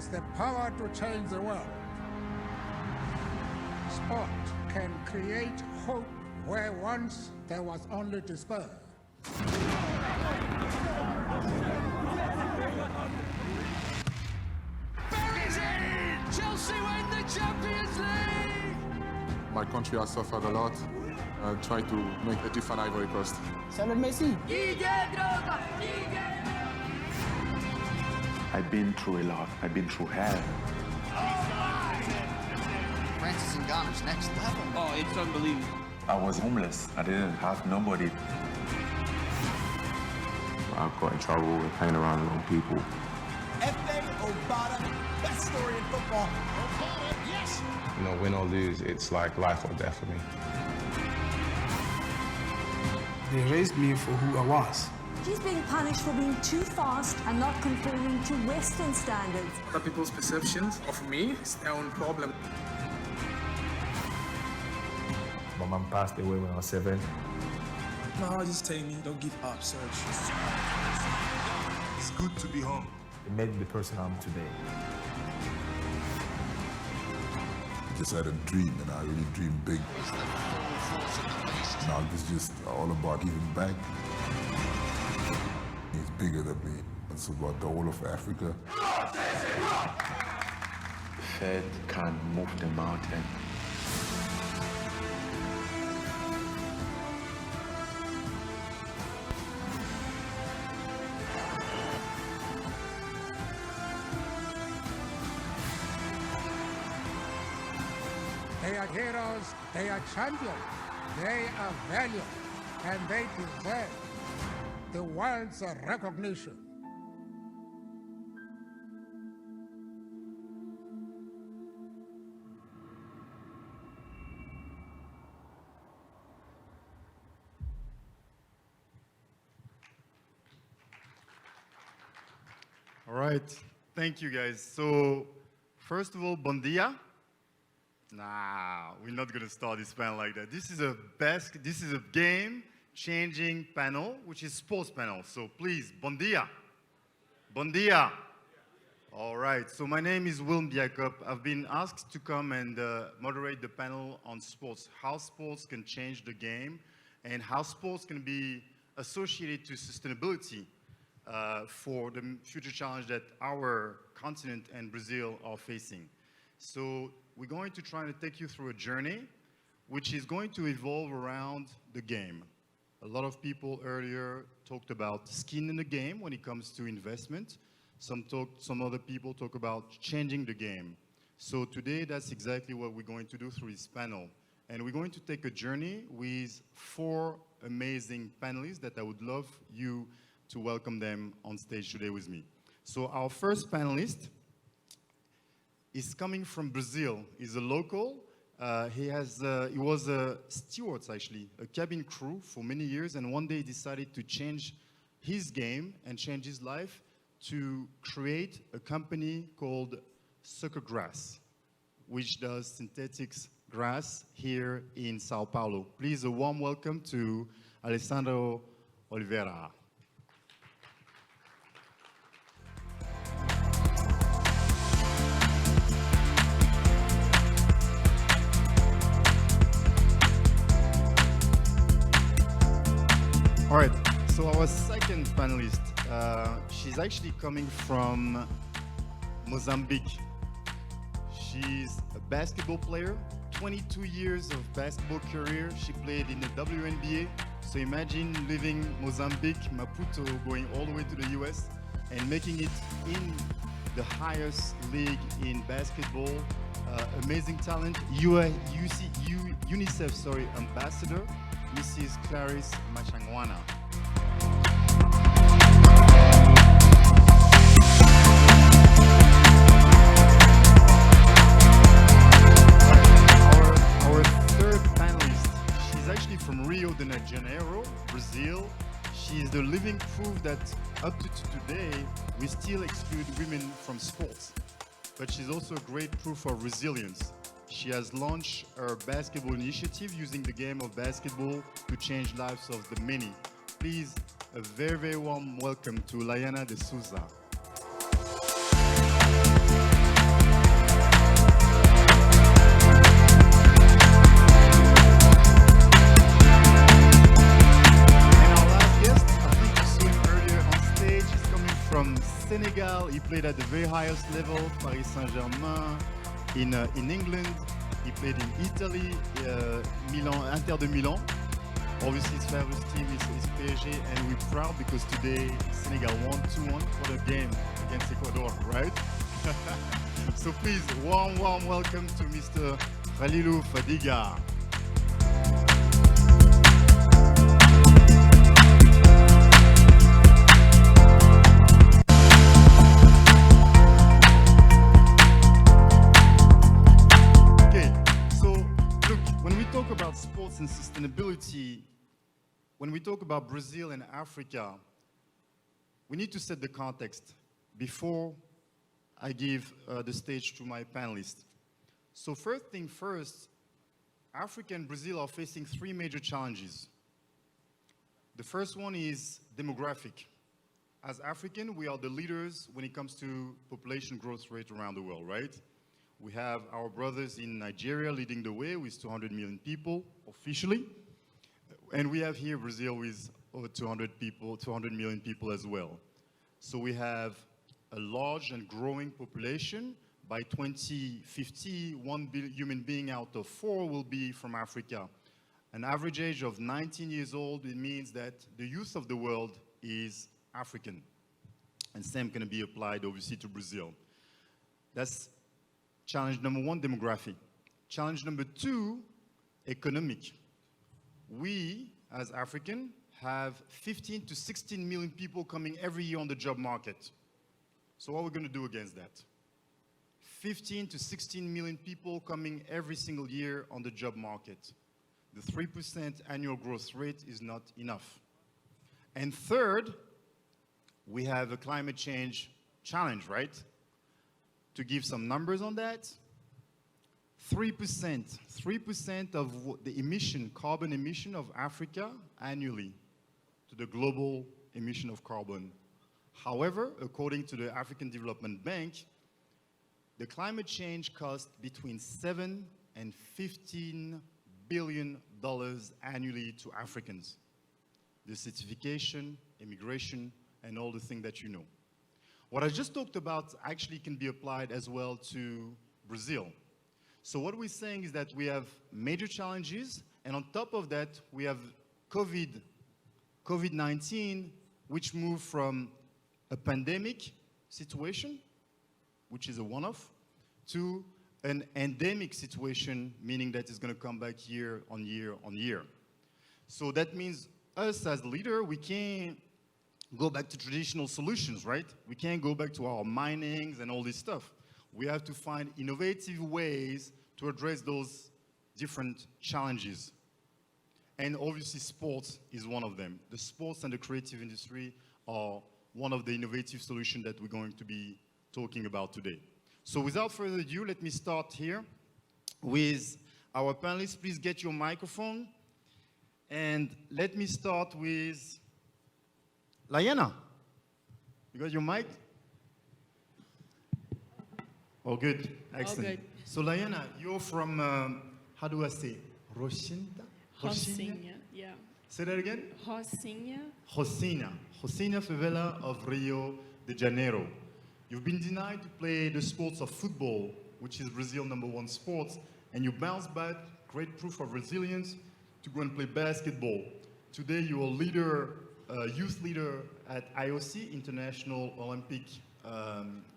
has the power to change the world. Sport can create hope where once there was only despair. Buries it! Chelsea win the Champions League! My country has suffered a lot. Try to make a different Ivory Coast. Salut Messi! I've been through a lot. I've been through hell. Francis Ngannou's next level. Oh, it's unbelievable. I was homeless. I didn't have nobody. I got in trouble with hanging around the wrong people. F.A. Obata, best story in football. Obata, yes! You know, win or lose, it's like life or death for me. They raised me for who I was. He's being punished for being too fast and not conforming to Western standards. Other people's perceptions of me is their own problem. My mom passed away when I was 7. My heart is telling me, don't give up, Serge. It's good to be home. It made me the person I'm today. I just had a dream, and I really dreamed big. Now it's just all about giving back. It's bigger than me. It's about the whole of Africa. Faith can move the mountain. They are heroes, they are champions, they are valiant, and they deserve the world's recognition. All right, thank you guys. So, first of all, bon dia. Nah, we're not gonna start this panel like that. This is a game-changing panel, which is sports panel. So please, bon dia. Bon dia. All right, so my name is Willem Jacob. I've been asked to come and moderate the panel on sports, how sports can change the game, and how sports can be associated to sustainability for the future challenge that our continent and Brazil are facing. So we're going to try to take you through a journey which is going to evolve around the game. A lot of people earlier talked about skin in the game when it comes to investment. Some other people talk about changing the game. So today, that's exactly what we're going to do through this panel. And we're going to take a journey with 4 amazing panelists that I would love you to welcome them on stage today with me. So our first panelist is coming from Brazil. He's a local. He was a steward, actually, a cabin crew for many years, and one day he decided to change his game and change his life to create a company called Sucker Grass, which does synthetic grass here in Sao Paulo. Please, a warm welcome to Alessandro Oliveira. All right, so our second panelist, she's actually coming from Mozambique. She's a basketball player, 22 years of basketball career. She played in the WNBA. So imagine living Mozambique, Maputo, going all the way to the US and making it in the highest league in basketball. Amazing talent. You are UNICEF ambassador, Mrs. Clarice Machangwana. Our third panelist, she's actually from Rio de Janeiro, Brazil. She's the living proof that up to today, we still exclude women from sports. But she's also a great proof of resilience. She has launched her basketball initiative using the game of basketball to change lives of the many. Please, a very, very warm welcome to Laiana de Souza. played at the very highest level, Paris Saint-Germain, in England. He played in Italy, Milan, Inter de Milan. Obviously, his favorite team is PSG, and we're proud because today Senegal won 2-1 for the game against Ecuador, right? So please, warm welcome to Mr. Khalilou Fadiga. Sports and sustainability, when we talk about Brazil and Africa, we need to set the context before I give the stage to my panelists. So first thing first, Africa and Brazil are facing three major challenges. The first one is demographic. As African, we are the leaders when it comes to population growth rate around the world, right? We have our brothers in Nigeria leading the way with 200 million people officially. And we have here Brazil with over 200 million people as well. So we have a large and growing population. By 2050, 1 human being out of 4 will be from Africa. An average age of 19 years old, it means that the youth of the world is African. And same can be applied obviously to Brazil. That's challenge number one, demographic. Challenge number two, economic. We, as African, have 15 to 16 million people coming every year on the job market. So what are we going to do against that? 15 to 16 million people coming every single year on the job market. The 3% annual growth rate is not enough. And third, we have a climate change challenge, right? To give some numbers on that, 3% of the emission, carbon emission of Africa annually to the global emission of carbon. However, according to the African Development Bank, the climate change costs between $7 and $15 billion annually to Africans. Desertification, immigration, and all the things that you know. What I just talked about actually can be applied as well to Brazil. So what we're saying is that we have major challenges, and on top of that, we have COVID-19, which moved from a pandemic situation, which is a one-off, to an endemic situation, meaning that it's going to come back year on year on year. So that means us as leader, we can't go back to traditional solutions, right? We can't go back to our minings and all this stuff. We have to find innovative ways to address those different challenges. And obviously sports is one of them. The sports and the creative industry are one of the innovative solutions that we're going to be talking about today. So without further ado, let me start here with our panelists. Please get your microphone. And let me start with Layana. You got your mic? Oh, good. Excellent. Oh, good. So Layana, you're from, how do I say, Rocinha? Rocinha, yeah. Say that again? Rocinha. Rocinha. Rocinha favela of Rio de Janeiro. You've been denied to play the sports of football, which is Brazil's #1 sport, and you bounced back, great proof of resilience, to go and play basketball. Today you're a leader, youth leader at IOC, International Olympic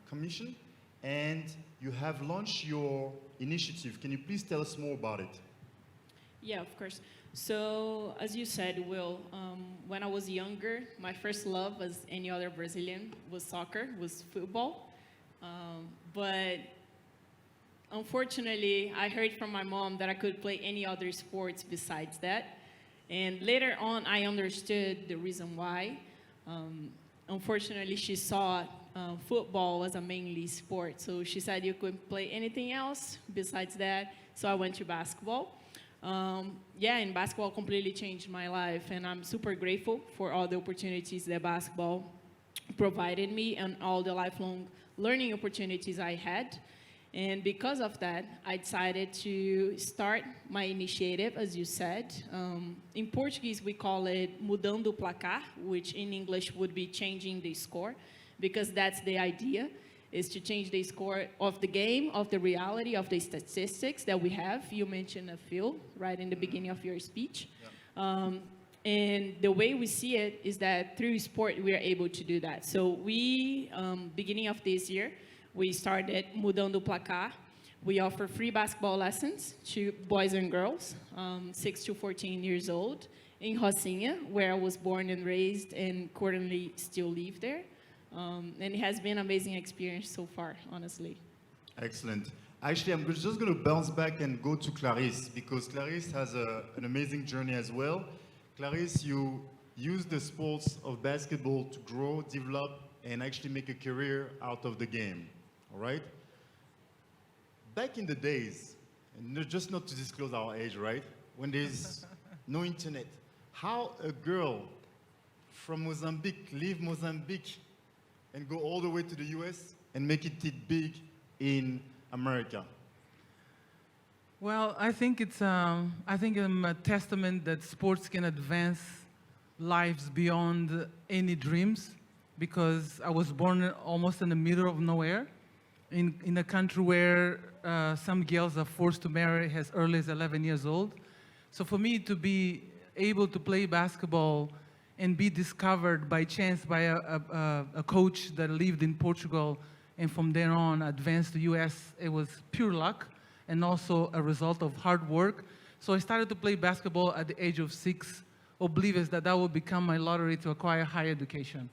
Commission, and you have launched your initiative. Can you please tell us more about it? Yeah, of course. So, as you said, Will, when I was younger, my first love, as any other Brazilian, was soccer, was football. But unfortunately, I heard from my mom that I could play any other sports besides that. And later on, I understood the reason why. Unfortunately, she saw football as a mainly sport. So she said you couldn't play anything else besides that. So I went to basketball. Yeah, and basketball completely changed my life, and I'm super grateful for all the opportunities that basketball provided me and all the lifelong learning opportunities I had. And because of that, I decided to start my initiative, as you said. In Portuguese, we call it mudando o placar, which in English would be changing the score, because that's the idea. is to change the score of the game, of the reality, of the statistics that we have. You mentioned a few right in the beginning of your speech. Yeah. And the way we see it is that through sport, we are able to do that. So we, beginning of this year, we started Mudando o Placar. We offer free basketball lessons to boys and girls, 6 to 14 years old, in Rocinha, where I was born and raised and currently still live there. And it has been an amazing experience so far, honestly. Excellent. Actually, I'm just going to bounce back and go to Clarisse, because Clarisse has an amazing journey as well. Clarisse, you use the sports of basketball to grow, develop, and actually make a career out of the game, all right? Back in the days, and just not to disclose our age, right? When there's no internet, how a girl from Mozambique leave Mozambique and go all the way to the US and make it big in America? Well, I think it's a testament that sports can advance lives beyond any dreams, because I was born almost in the middle of nowhere, in a country where some girls are forced to marry as early as 11 years old. So for me to be able to play basketball and be discovered by chance by a coach that lived in Portugal, and from there on advanced to US, it was pure luck and also a result of hard work. So I started to play basketball at the age of 6, oblivious that that would become my lottery to acquire higher education.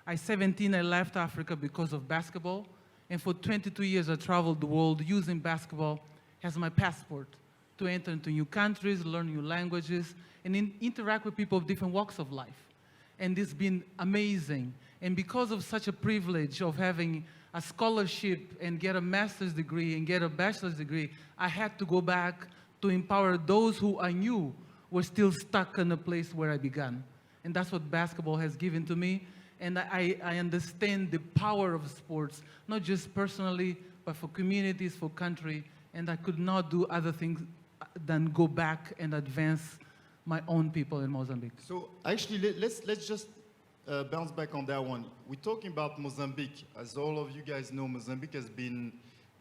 At 17, I left Africa because of basketball, and for 22 years I traveled the world using basketball as my passport to enter into new countries, learn new languages, and interact with people of different walks of life. And it's been amazing. And because of such a privilege of having a scholarship and get a master's degree and get a bachelor's degree, I had to go back to empower those who I knew were still stuck in a place where I began. And that's what basketball has given to me. And I understand the power of sports, not just personally, but for communities, for country. And I could not do other things than go back and advance my own people in Mozambique. So actually, let's just bounce back on that one. We're talking about Mozambique. As all of you guys know, Mozambique has been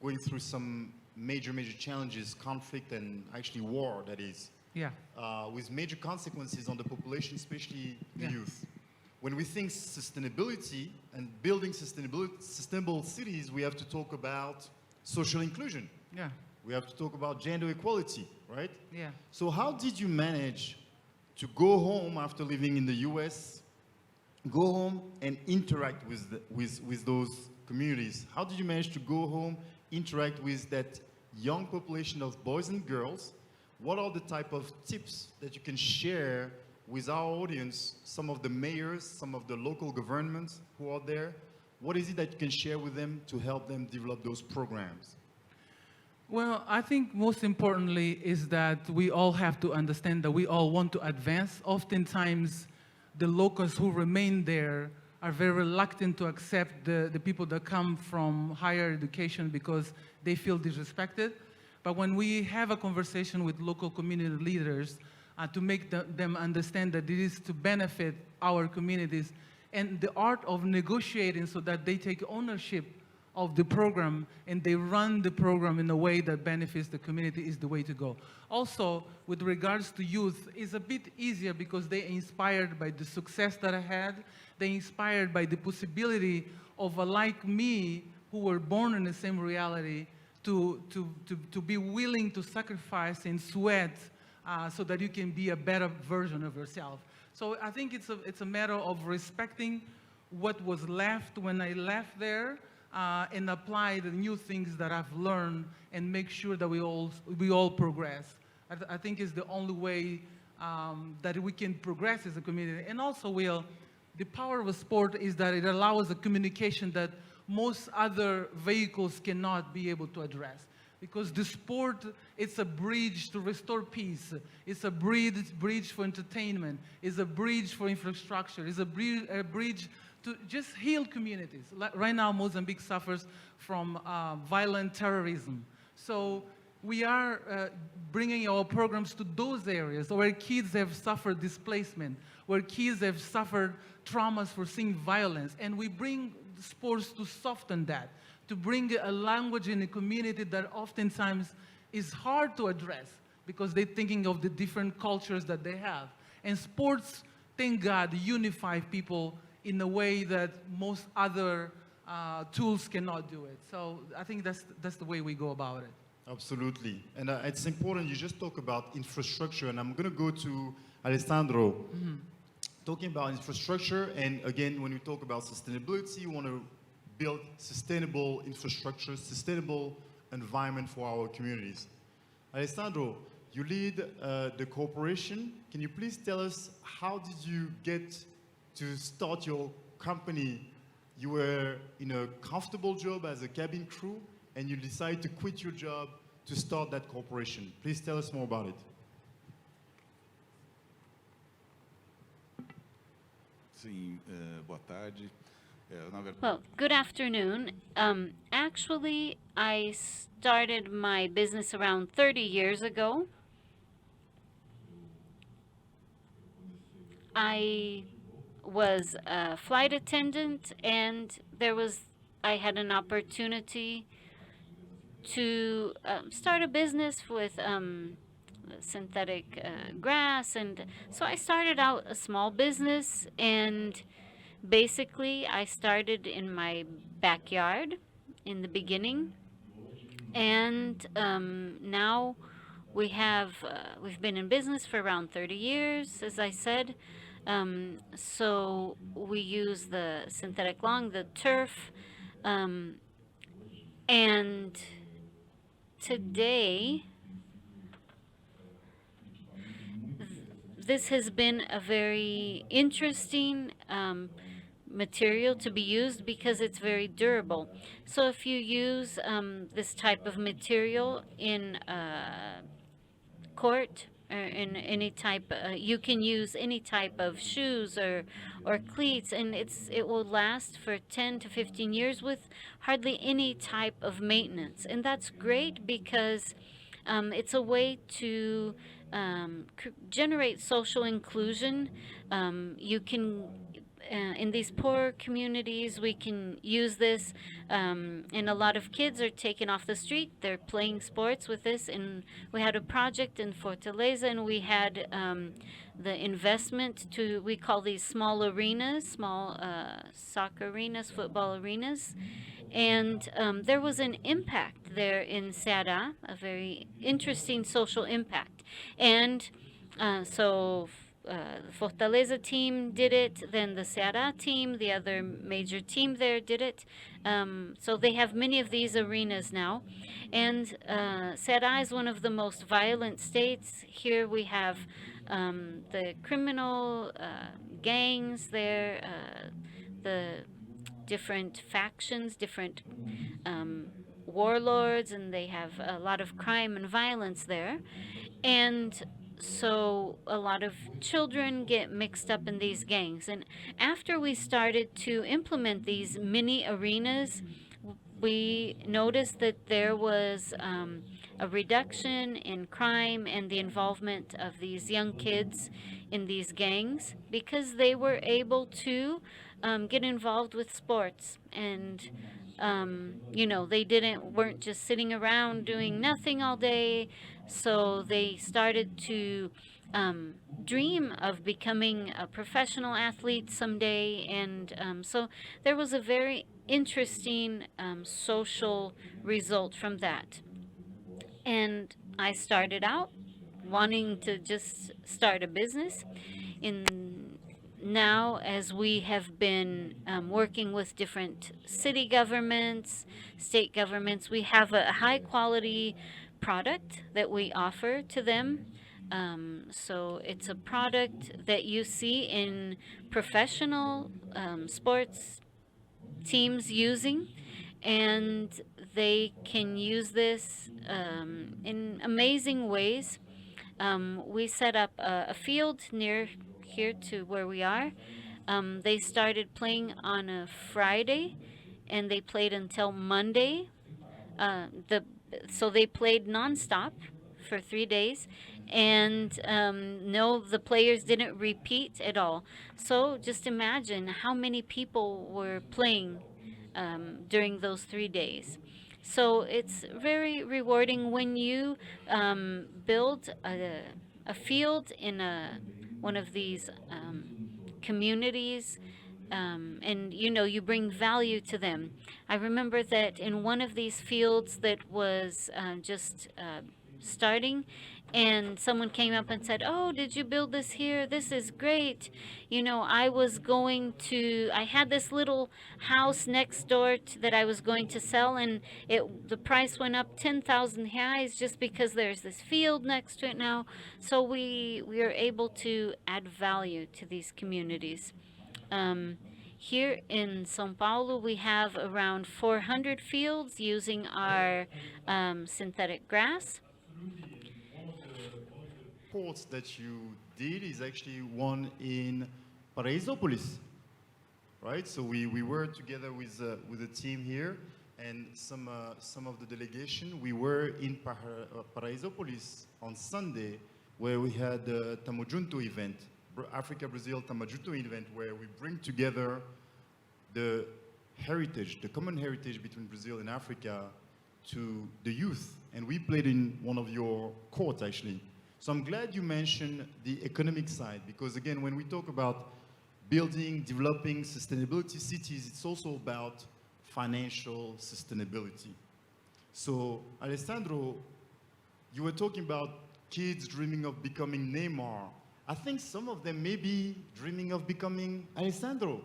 going through some major challenges, conflict, and actually war, that is. Yeah. With major consequences on the population, especially the youth. When we think sustainability and building sustainable cities, we have to talk about social inclusion. Yeah. We have to talk about gender equality, right? Yeah. So how did you manage to go home after living in the US, go home and interact with those communities? How did you manage to go home, interact with that young population of boys and girls? What are the type of tips that you can share with our audience, some of the mayors, some of the local governments who are there? What is it that you can share with them to help them develop those programs? Well, I think most importantly is that we all have to understand that we all want to advance. Oftentimes, the locals who remain there are very reluctant to accept the people that come from higher education because they feel disrespected. But when we have a conversation with local community leaders to make them understand that it is to benefit our communities, and the art of negotiating so that they take ownership of the program and they run the program in a way that benefits the community is the way to go. Also, with regards to youth, it's a bit easier because they're inspired by the success that I had. They're inspired by the possibility of like me, who were born in the same reality, to be willing to sacrifice and sweat so that you can be a better version of yourself. So I think it's a matter of respecting what was left when I left there, and apply the new things that I've learned and make sure that we all progress. I think it's the only way that we can progress as a community. And also, the power of a sport is that it allows a communication that most other vehicles cannot be able to address. Because the sport, it's a bridge to restore peace. It's a bridge for entertainment. It's a bridge for infrastructure. It's a bridge to just heal communities. Right now, Mozambique suffers from violent terrorism. So we are bringing our programs to those areas where kids have suffered displacement, where kids have suffered traumas for seeing violence, and we bring sports to soften that, to bring a language in a community that oftentimes is hard to address because they're thinking of the different cultures that they have. And sports, thank God, unify people in a way that most other tools cannot do it. So I think that's the way we go about it. Absolutely. And it's important, you just talk about infrastructure, and I'm going to go to Alessandro. Talking about infrastructure, and again, when we talk about sustainability, you want to build sustainable infrastructure, sustainable environment for our communities. Alessandro, you lead the corporation. Can you please tell us, how did you get to start your company? You were in a comfortable job as a cabin crew, and you decided to quit your job to start that corporation. Please tell us more about it. Sim, boa tarde. Well, good afternoon. Actually, I started my business around 30 years ago. I was a flight attendant, and I had an opportunity to start a business with synthetic grass, and so I started out a small business, and basically I started in my backyard in the beginning, and now we've been in business for around 30 years, as I said. So we use the synthetic lawn, the turf, and today this has been a very interesting material to be used because it's very durable. So if you use this type of material in court or in any type, you can use any type of shoes or cleats, and it will last for 10 to 15 years with hardly any type of maintenance. And that's great because it's a way to generate social inclusion. You can in these poor communities, we can use this, and a lot of kids are taken off the street. They're playing sports with this, and we had a project in Fortaleza, and we had the investment we call these small arenas, small soccer arenas, football arenas, and there was an impact there in Ceará, a very interesting social impact. And so the Fortaleza team did it, then the Ceará team, the other major team there, did it. So they have many of these arenas now. And Ceará is one of the most violent states. Here we have the criminal gangs there, the different factions, different warlords, and they have a lot of crime and violence there. And so a lot of children get mixed up in these gangs. And after we started to implement these mini arenas, we noticed that there was a reduction in crime and the involvement of these young kids in these gangs because they were able to get involved with sports. And you know, they weren't just sitting around doing nothing all day. So they started to dream of becoming a professional athlete someday. And so there was a very interesting social result from that. And I started out wanting to just start a business. Now, as we have been working with different city governments, state governments, we have a high quality product that we offer to them. So it's a product that you see in professional sports teams using, and they can use this in amazing ways. We set up a field near here to where we are. They started playing on a Friday, and they played until Monday. So they played nonstop for 3 days, and no, the players didn't repeat at all. So just imagine how many people were playing during those 3 days. So it's very rewarding when you build a field in one of these communities, and you bring value to them. I remember that in one of these fields that was just starting, and someone came up and said, "Oh, did you build this here? This is great. I had this little house next door that I was going to sell, and the price went up 10,000 reais just because there's this field next to it now." So we are able to add value to these communities. Here in São Paulo, we have around 400 fields using our synthetic grass. Sports that you did is actually one in Paraisópolis, right? So we were together with a team here, and some of the delegation. We were in Paraisópolis on Sunday, where we had the Tamo Junto event, Africa Brazil Tamo Junto event, where we bring together the heritage, the common heritage between Brazil and Africa, to the youth. And we played in one of your courts, actually. So I'm glad you mentioned the economic side, because again, when we talk about building, developing sustainability cities, it's also about financial sustainability. So Alessandro, you were talking about kids dreaming of becoming Neymar. I think some of them may be dreaming of becoming Alessandro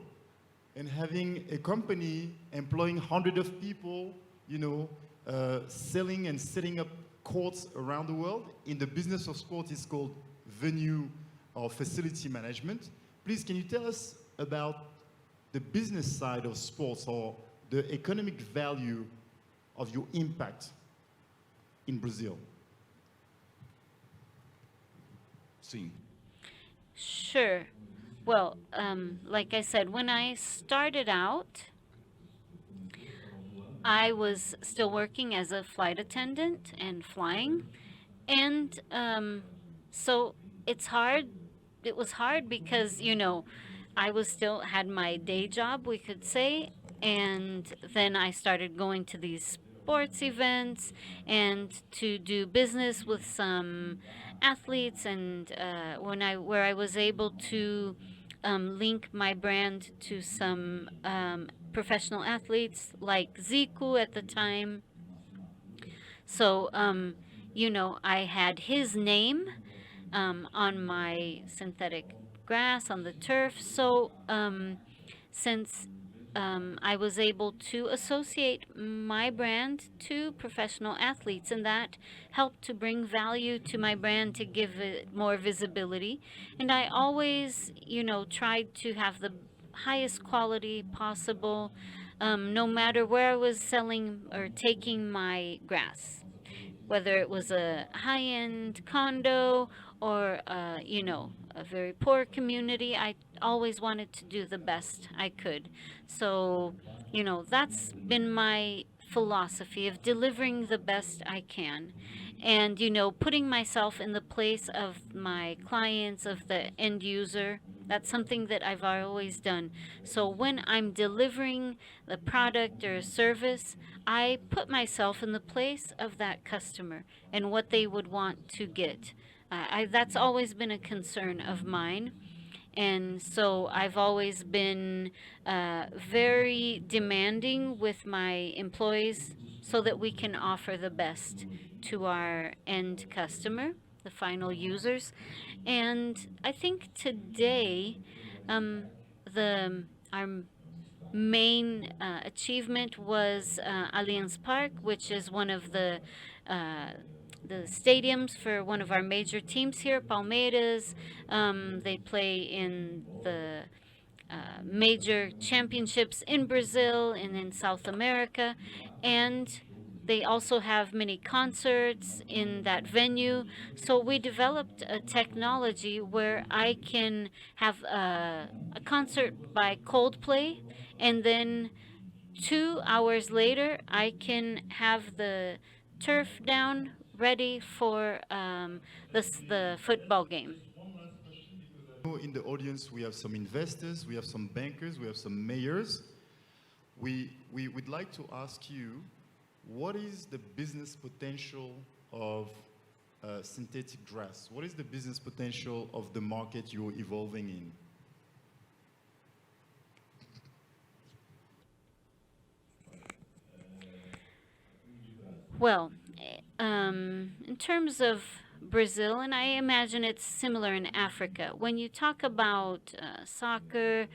and having a company employing hundreds of people, selling and setting up courts around the world. In the business of sport, it's called venue or facility management. Please, can you tell us about the business side of sports, or the economic value of your impact in Brazil? Sim. Sure. Well, like I said, when I started out, I was still working as a flight attendant and flying. And so it's hard. It was hard because, I was still had my day job, we could say. And then I started going to these sports events and to do business with some athletes, and where I was able to link my brand to some professional athletes like Zico at the time. So, I had his name on my synthetic grass, on the turf. So, since I was able to associate my brand to professional athletes, and that helped to bring value to my brand, to give it more visibility. And I always, tried to have the highest quality possible, no matter where I was selling or taking my grass, whether it was a high-end condo or, a very poor community. I always wanted to do the best I could. So, that's been my philosophy of delivering the best I can. And, putting myself in the place of my clients, of the end user. That's something that I've always done. So when I'm delivering the product or a service, I put myself in the place of that customer and what they would want to get. That's always been a concern of mine. And so I've always been very demanding with my employees so that we can offer the best to our end customer, the final users. And I think today, our main achievement was Allianz Park, which is one of the stadiums for one of our major teams here, Palmeiras. They play in the major championships in Brazil and in South America, and they also have many concerts in that venue. So we developed a technology where I can have a concert by Coldplay, and then 2 hours later I can have the turf down, ready for the football game. In the audience, we have some investors, we have some bankers, we have some mayors. we would like to ask you, what is the business potential of synthetic dress? What is the business potential of the market you're evolving in? Well, in terms of Brazil, and I imagine it's similar in Africa, when you talk about soccer,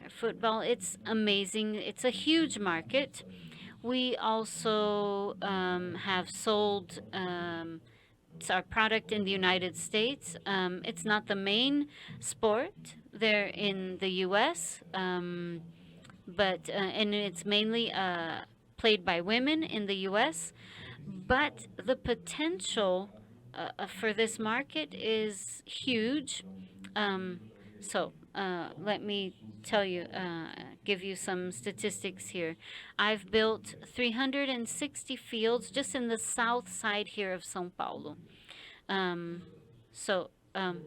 football, it's amazing. It's a huge market. We also have sold our product in the United States. It's not the main sport there in the U.S., but and it's mainly played by women in the U.S. But the potential for this market is huge. Let me tell you, give you some statistics here. I've built 360 fields just in the south side here of São Paulo. So, um,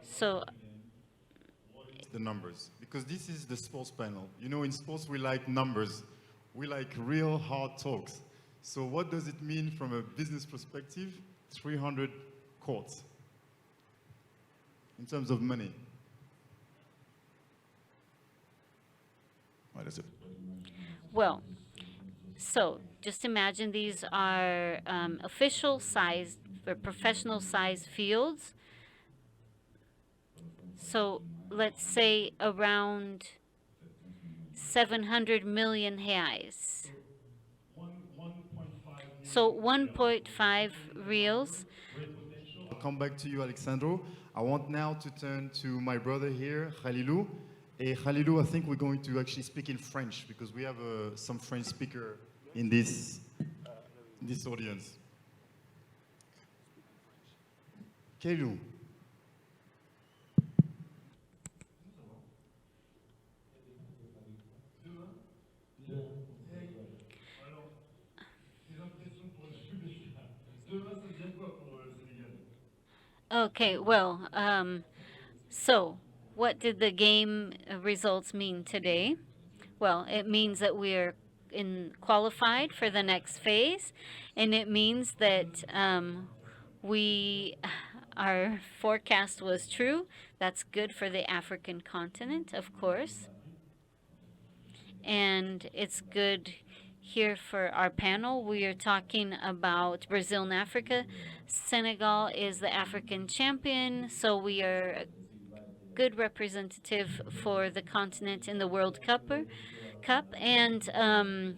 so the numbers, because this is the sports panel. You know, in sports we like numbers. We like real hard talks. So what does it mean from a business perspective? 300 courts in terms of money. What is it? Well, so just imagine these are official size or professional size fields. So let's say around 700 million reais. So 1.5 reals. I'll come back to you, Alexandro. I want now to turn to my brother here, Khalilou. Khalilou, I think we're going to actually speak in French because we have some French speaker in this audience. Khalilou. Okay, well, so what did the game results mean today? Well, it means that we're qualified for the next phase, and it means that our forecast was true. That's good for the African continent, of course. And it's good here for our panel. We are talking about Brazil and Africa. Senegal is the African champion, so we are a good representative for the continent in the World Cup. And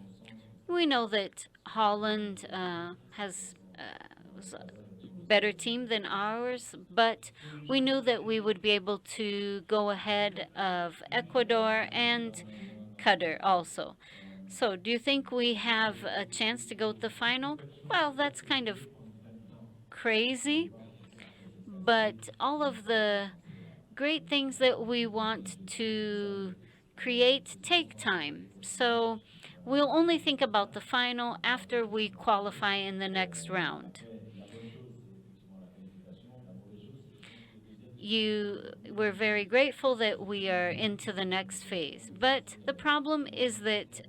we know that Holland has a better team than ours, but we knew that we would be able to go ahead of Ecuador and Qatar also. So do you think we have a chance to go to the final? Well, that's kind of crazy, but all of the great things that we want to create take time. So we'll only think about the final after we qualify in the next round. We're very grateful that we are into the next phase. But the problem is that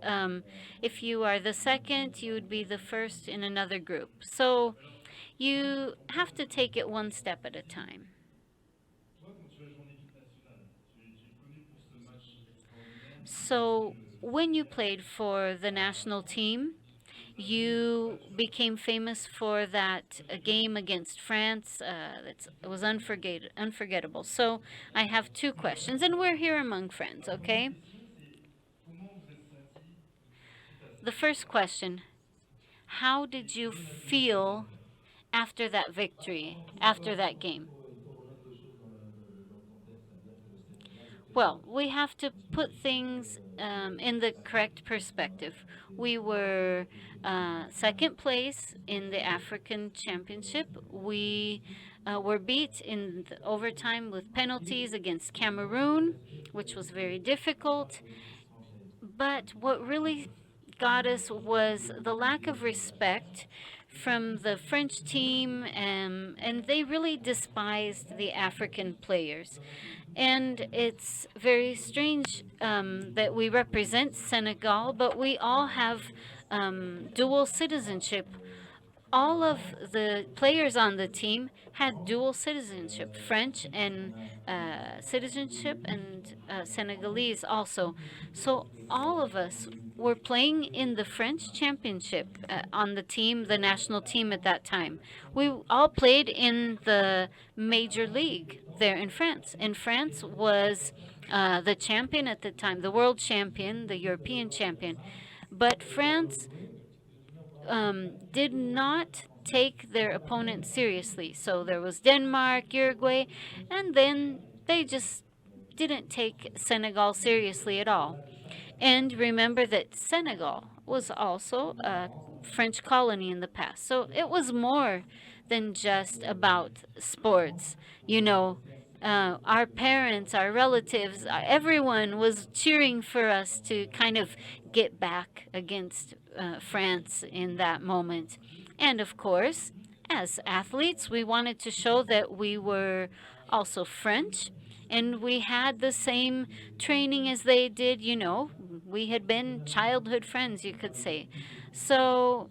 if you are the second, you would be the first in another group. So you have to take it one step at a time. So when you played for the national team, you became famous for that game against France. It was unforgettable. So I have two questions, and we're here among friends, okay? The first question, how did you feel after that victory, after that game? Well, we have to put things in the correct perspective. We were second place in the African Championship. We were beat in the overtime with penalties against Cameroon, which was very difficult. But what really got us was the lack of respect from the French team, and they really despised the African players. And it's very strange that we represent Senegal, but we all have dual citizenship. All of the players on the team had dual citizenship, French and citizenship, and Senegalese also. So all of us were playing in the French championship on the team, the national team at that time. We all played in the major league there in France. And France was the champion at the time, the world champion, the European champion. But France did not take their opponent seriously. So there was Denmark, Uruguay, and then they just didn't take Senegal seriously at all. And remember that Senegal was also a French colony in the past. So it was more than just about sports. You know, our parents, our relatives, everyone was cheering for us to kind of get back against France in that moment. And of course, as athletes, we wanted to show that we were also French and we had the same training as they did. You know, we had been childhood friends, you could say. So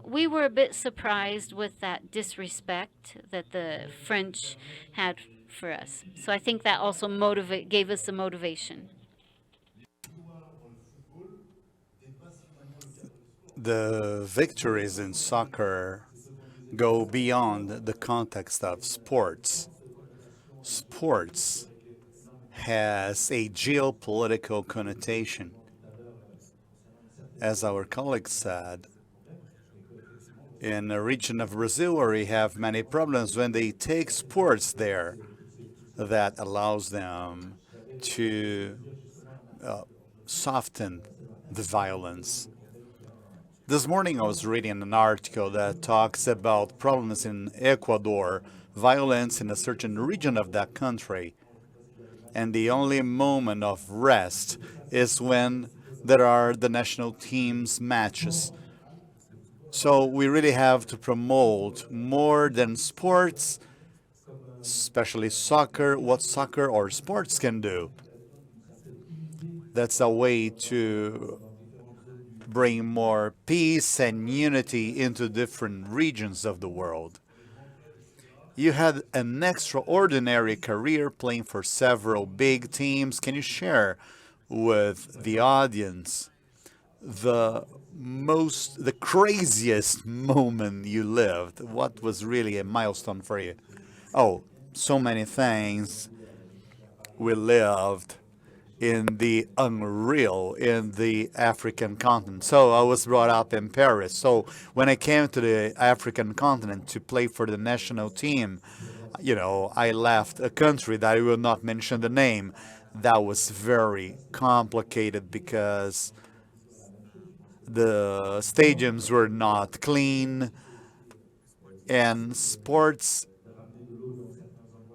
we were a bit surprised with that disrespect that the French had for us. So I think that also gave us the motivation. The victories in soccer go beyond the context of sports. Sports has a geopolitical connotation. As our colleague said, in a region of Brazil where we have many problems, when they take sports there, that allows them to soften the violence. This morning I was reading an article that talks about problems in Ecuador, violence in a certain region of that country. And the only moment of rest is when there are the national team's matches. So we really have to promote more than sports, especially soccer, what soccer or sports can do. That's a way to bring more peace and unity into different regions of the world. You had an extraordinary career playing for several big teams. Can you share with the audience the craziest moment you lived? What was really a milestone for you? Oh, so many things. We lived in the unreal in the African continent. So I was brought up in Paris. So when I came to the African continent to play for the national team, you know, I left a country that I will not mention the name. That was very complicated because the stadiums were not clean, and sports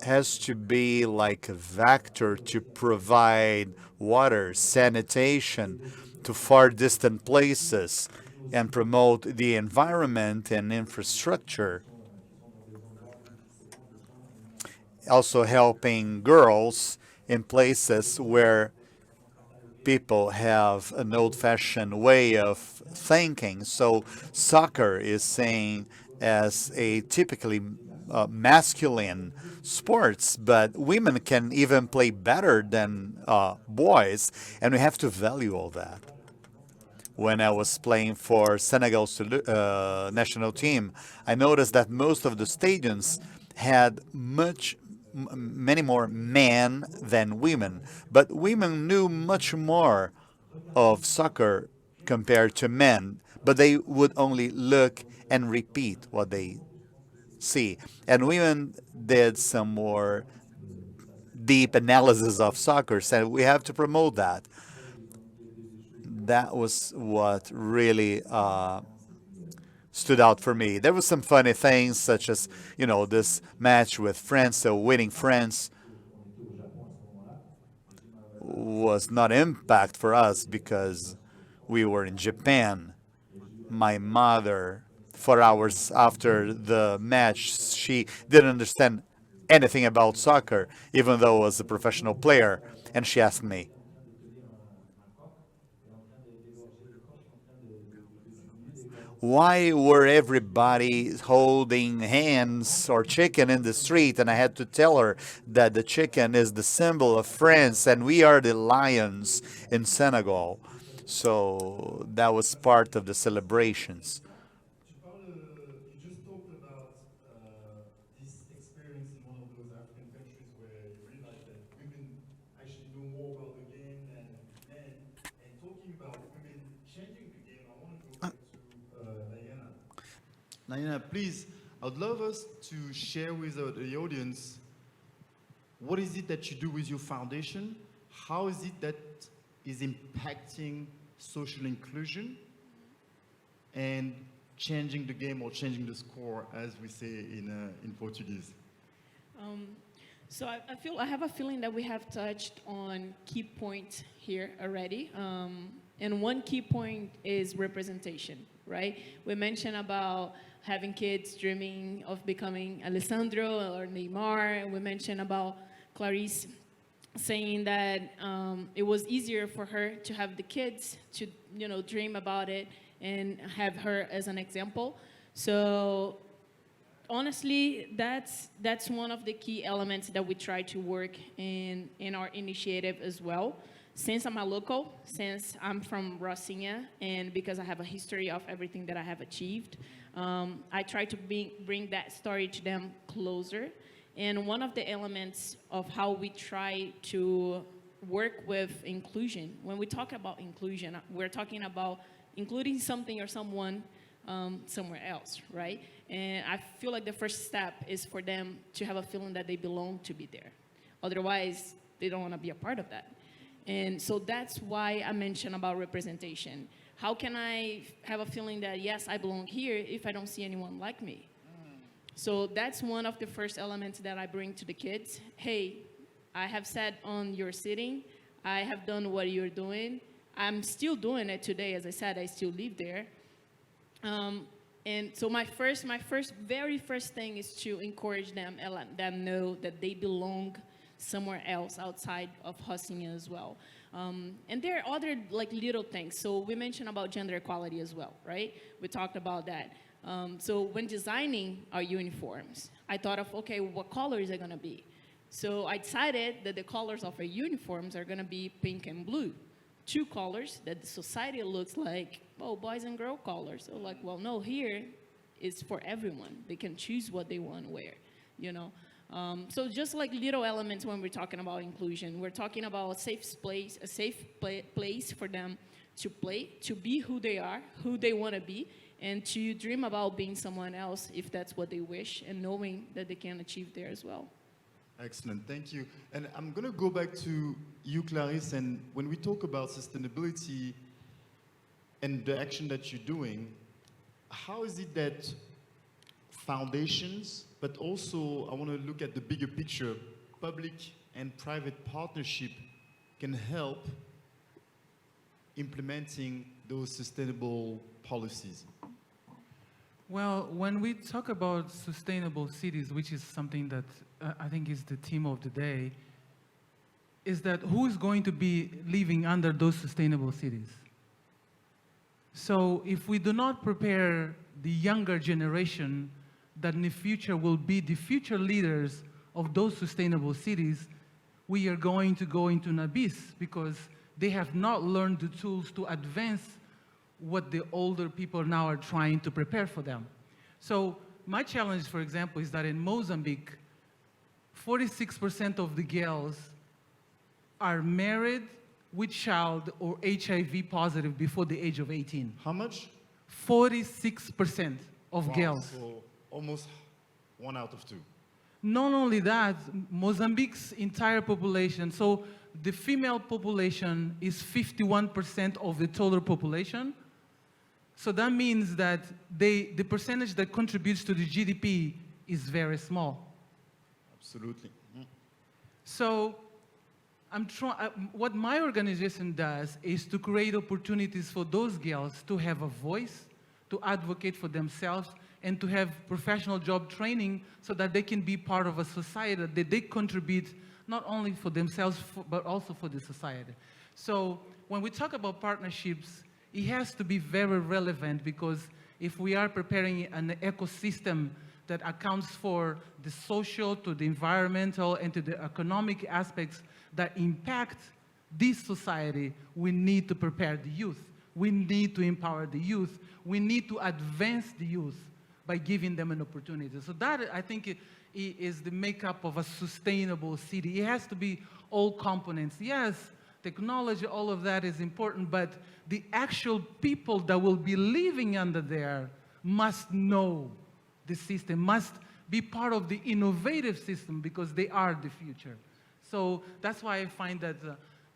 has to be like a vector to provide water, sanitation to far distant places and promote the environment and infrastructure. Also helping girls in places where people have an old-fashioned way of thinking. So soccer is seen as a typically masculine sports, but women can even play better than boys, and we have to value all that. When I was playing for Senegal's national team, I noticed that most of the stadiums had many more men than women, but women knew much more of soccer compared to men, but they would only look and repeat what they see. And women did some more deep analysis of soccer, so we have to promote that. That was what really stood out for me. There were some funny things, such as, you know, this match with France, so winning France was not impact for us because we were in Japan. My mother 4 hours after the match. She didn't understand anything about soccer, even though I was a professional player. And she asked me, why were everybody holding hands or chicken in the street? And I had to tell her that the chicken is the symbol of France and we are the lions in Senegal. So that was part of the celebrations. You just talked about this experience in one of those African countries where you realize that women actually know more about the game than men. And talking about women changing the game, I want to go back to Diana. Diana, please, I'd love us to share with the audience what is it that you do with your foundation? How is it that is impacting social inclusion and changing the game or changing the score, as we say in Portuguese? So I have a feeling that we have touched on key points here already. And one key point is representation, right? We mentioned about having kids dreaming of becoming Alessandro or Neymar. And we mentioned about Clarice saying that it was easier for her to have the kids to, dream about it and have her as an example. So honestly, that's one of the key elements that we try to work in our initiative as well. Since I'm a local, since I'm from Rocinha, and because I have a history of everything that I have achieved, I try to bring that story to them closer. And one of the elements of how we try to work with inclusion, when we talk about inclusion, we're talking about including something or someone somewhere else, right? And I feel like the first step is for them to have a feeling that they belong to be there. Otherwise, they don't want to be a part of that. And so that's why I mentioned about representation. How can I have a feeling that, yes, I belong here if I don't see anyone like me? So that's one of the first elements that I bring to the kids. Hey, I have sat on your sitting. I have done what you're doing. I'm still doing it today. As I said, I still live there. And so my very first thing is to encourage them and let them know that they belong somewhere else outside of Rocinha as well. And there are other little things. So we mentioned about gender equality as well, right? We talked about that. So when designing our uniforms, I thought of, okay, what colors are going to be? So I decided that the colors of our uniforms are going to be pink and blue. Two colors that the society looks like, oh, boys and girl colors. So well, no, here is for everyone. They can choose what they want to wear, So just little elements when we're talking about inclusion. We're talking about a safe place for them to play, to be who they are, who they want to be, and to dream about being someone else if that's what they wish, and knowing that they can achieve there as well. Excellent, thank you. And I'm going to go back to you, Clarice, and when we talk about sustainability and the action that you're doing, how is it that foundations, but also I want to look at the bigger picture, public and private partnership can help implementing those sustainable policies? Well, when we talk about sustainable cities, which is something that I think is the theme of the day, is that who is going to be living under those sustainable cities? So if we do not prepare the younger generation that in the future will be the future leaders of those sustainable cities, we are going to go into an abyss because they have not learned the tools to advance what the older people now are trying to prepare for them. So my challenge, for example, is that in Mozambique, 46% of the girls are married with child or HIV positive before the age of 18. How much? 46% of girls. So almost 1 out of 2. Not only that, Mozambique's entire population, so the female population is 51% of the total population. So that means that the percentage that contributes to the GDP is very small. Absolutely. So what my organization does is to create opportunities for those girls to have a voice, to advocate for themselves and to have professional job training so that they can be part of a society that they contribute not only for themselves, but also for the society. So when we talk about partnerships, it has to be very relevant, because if we are preparing an ecosystem that accounts for the social, to the environmental, and to the economic aspects that impact this society, we need to prepare the youth. We need to empower the youth. We need to advance the youth by giving them an opportunity. So that, I think, is the makeup of a sustainable city. It has to be all components. Yes, technology, all of that is important, but the actual people that will be living under there must know the system, must be part of the innovative system, because they are the future. So that's why I find that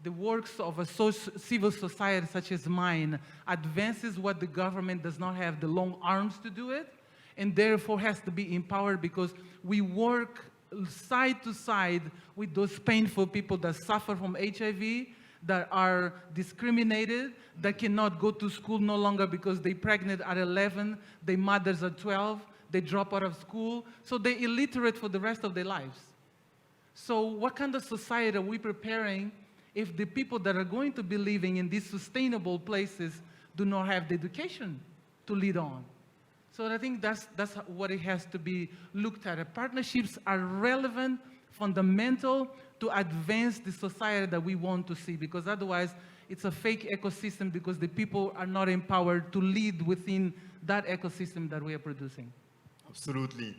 the works of a civil society such as mine advances what the government does not have the long arms to do it, and therefore has to be empowered, because we work side to side with those painful people that suffer from HIV, that are discriminated, that cannot go to school no longer because they're pregnant at 11, their mothers are 12, they drop out of school, so they're illiterate for the rest of their lives. So what kind of society are we preparing if the people that are going to be living in these sustainable places do not have the education to lead on? So I think that's what it has to be looked at. Partnerships are relevant, fundamental to advance the society that we want to see, because otherwise it's a fake ecosystem, because the people are not empowered to lead within that ecosystem that we are producing. Absolutely.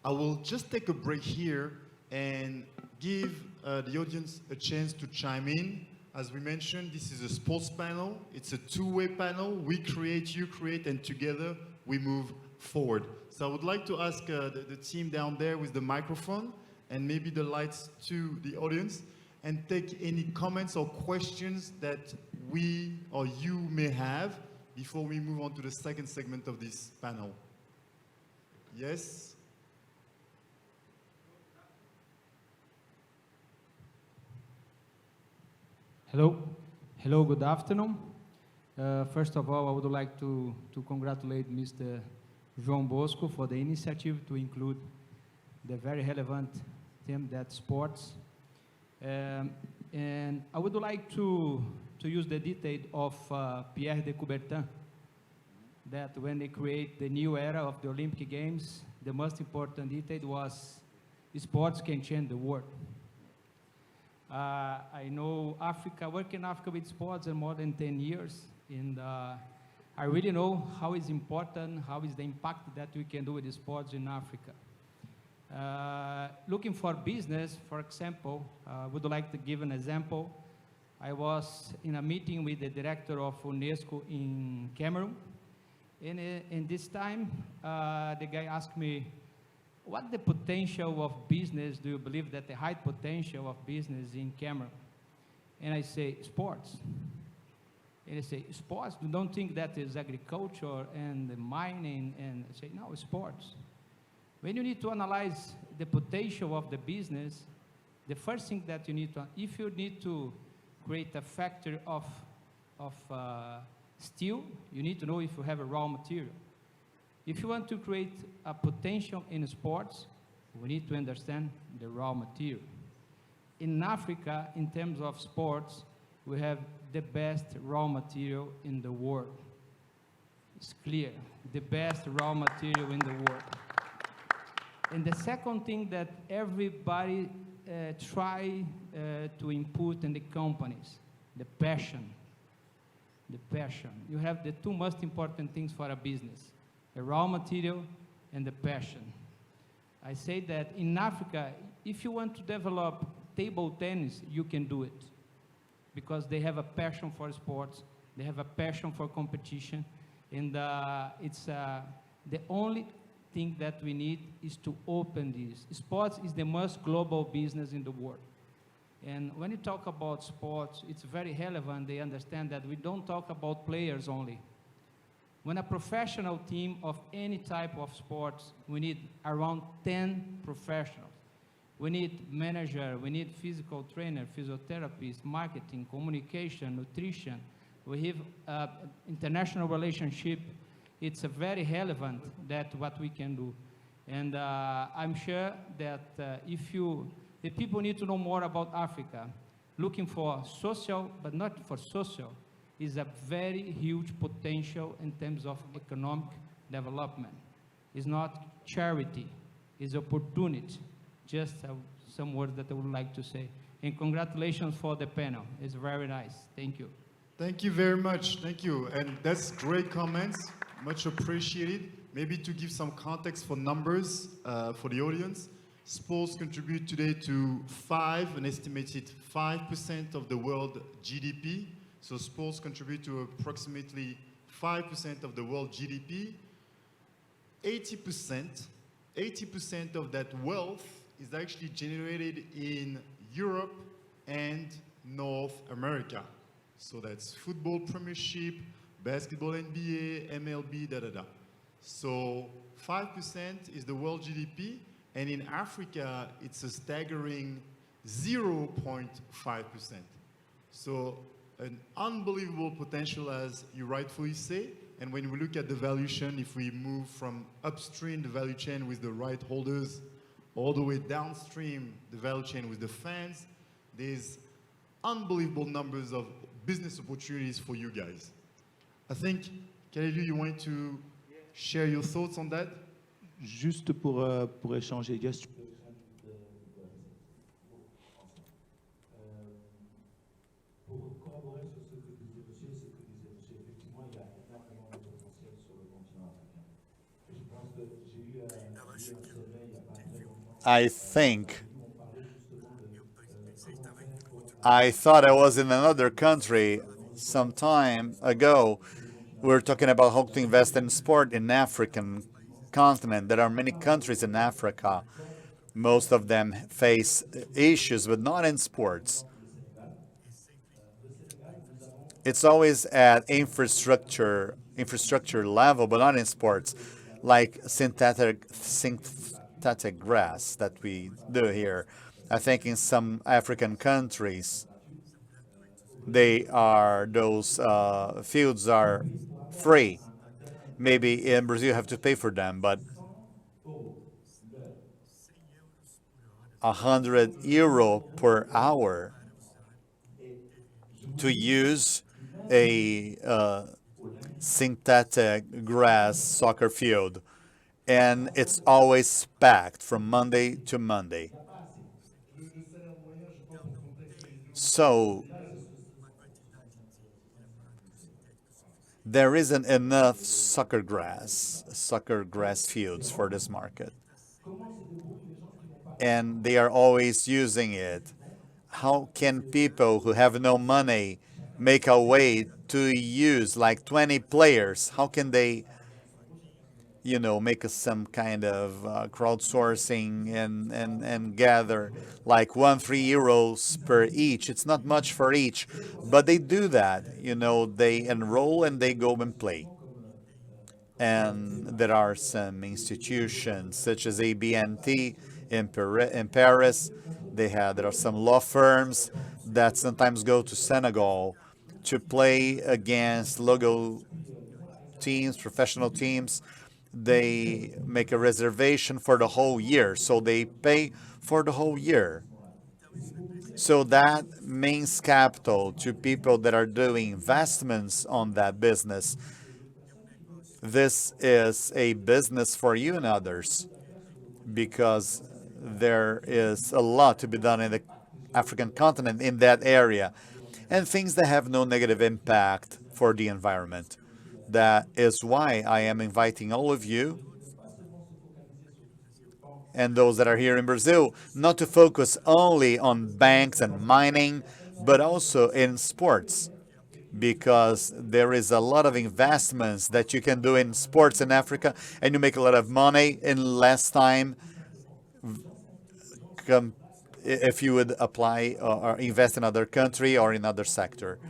I will just take a break here and give the audience a chance to chime in. As we mentioned, this is a sports panel. It's a two-way panel. We create, you create, and together we move forward. So I would like to ask the team down there with the microphone and maybe the lights to the audience, and take any comments or questions that we or you may have before we move on to the second segment of this panel. Yes? Hello. Hello, good afternoon. First of all, I would like to congratulate Mr. João Bosco for the initiative to include the very relevant theme, that sports. And I would like to use the detail of Pierre de Coubertin, that when they create the new era of the Olympic Games, the most important detail was sports can change the world. I know Africa, work in Africa with sports for more than 10 years, and I really know how it's important, how is the impact that we can do with the sports in Africa. Looking for business, for example, would like to give an example. I was in a meeting with the director of UNESCO in Cameroon, and in this time, the guy asked me, what the potential of business, do you believe that the high potential of business in Cameroon? And I say, sports. And I say, sports? You don't think that is agriculture and mining? And I say, no, sports. When you need to analyze the potential of the business, the first thing that you need to, if you need to create a factory of steel, you need to know if you have a raw material. If you want to create a potential in sports, we need to understand the raw material. In Africa, in terms of sports, we have the best raw material in the world. It's clear, the best raw material in the world. And the second thing that everybody try to input in the companies, the passion. The passion. You have the two most important things for a business, the raw material and the passion. I say that in Africa, if you want to develop table tennis, you can do it, because they have a passion for sports, they have a passion for competition, and it's the only thing that we need is to open this. Sports is the most global business in the world. And when you talk about sports, it's very relevant. They understand that we don't talk about players only. When a professional team of any type of sports, we need around 10 professionals. We need manager, we need physical trainer, physiotherapist, marketing, communication, nutrition. We have international relationship, it's very relevant that what we can do. And I'm sure that the people need to know more about Africa. Looking for social, but not for social, is a very huge potential in terms of economic development. It's not charity, it's opportunity. Just some words that I would like to say. And congratulations for the panel. It's very nice. Thank you. Thank you very much. Thank you. And that's great comments. Much appreciated. Maybe to give some context for numbers for the audience, sports contribute today to an estimated 5% of the world GDP. So sports contribute to approximately 5% of the world GDP. 80% of that wealth is actually generated in Europe and North America. So that's football premiership, basketball NBA, MLB, So 5% is the world GDP, and in Africa, it's a staggering 0.5%. So an unbelievable potential, as you rightfully say. And when we look at the valuation, if we move from upstream, the value chain with the right holders, all the way downstream, the value chain with the fans, there's unbelievable numbers of business opportunities for you guys. I think, Khalilou, you want to share your thoughts on that? Juste pour échanger, just pour corroborer sur ce que disait monsieur, effectivement, il y a énormément de potentiel sur le continent africain. Et je pense que j'ai eu un sommet il n'y a pas très longtemps. I thought I was in another country some time ago. We were talking about how to invest in sport in the African continent. There are many countries in Africa. Most of them face issues, but not in sports. It's always at infrastructure level, but not in sports, like synthetic grass that we do here. I think in some African countries, those fields are free. Maybe in Brazil you have to pay for them, but €100 per hour to use a synthetic grass soccer field, and it's always packed from Monday to Monday. So there isn't enough soccer grass fields for this market, and they are always using it. How can people who have no money make a way to use like 20 players? How can they, make some kind of crowdsourcing and gather like €3 per each? It's not much for each, but they do that. They enroll and they go and play. And there are some institutions such as ABNT in Paris. There are some law firms that sometimes go to Senegal to play against local teams, professional teams. They make a reservation for the whole year, so they pay for the whole year. So that means capital to people that are doing investments on that business. This is a business for you and others, because there is a lot to be done in the African continent in that area, and things that have no negative impact for the environment. That is why I am inviting all of you and those that are here in Brazil not to focus only on banks and mining, but also in sports, because there is a lot of investments that you can do in sports in Africa, and you make a lot of money in less time if you would apply or invest in another country or in another sector.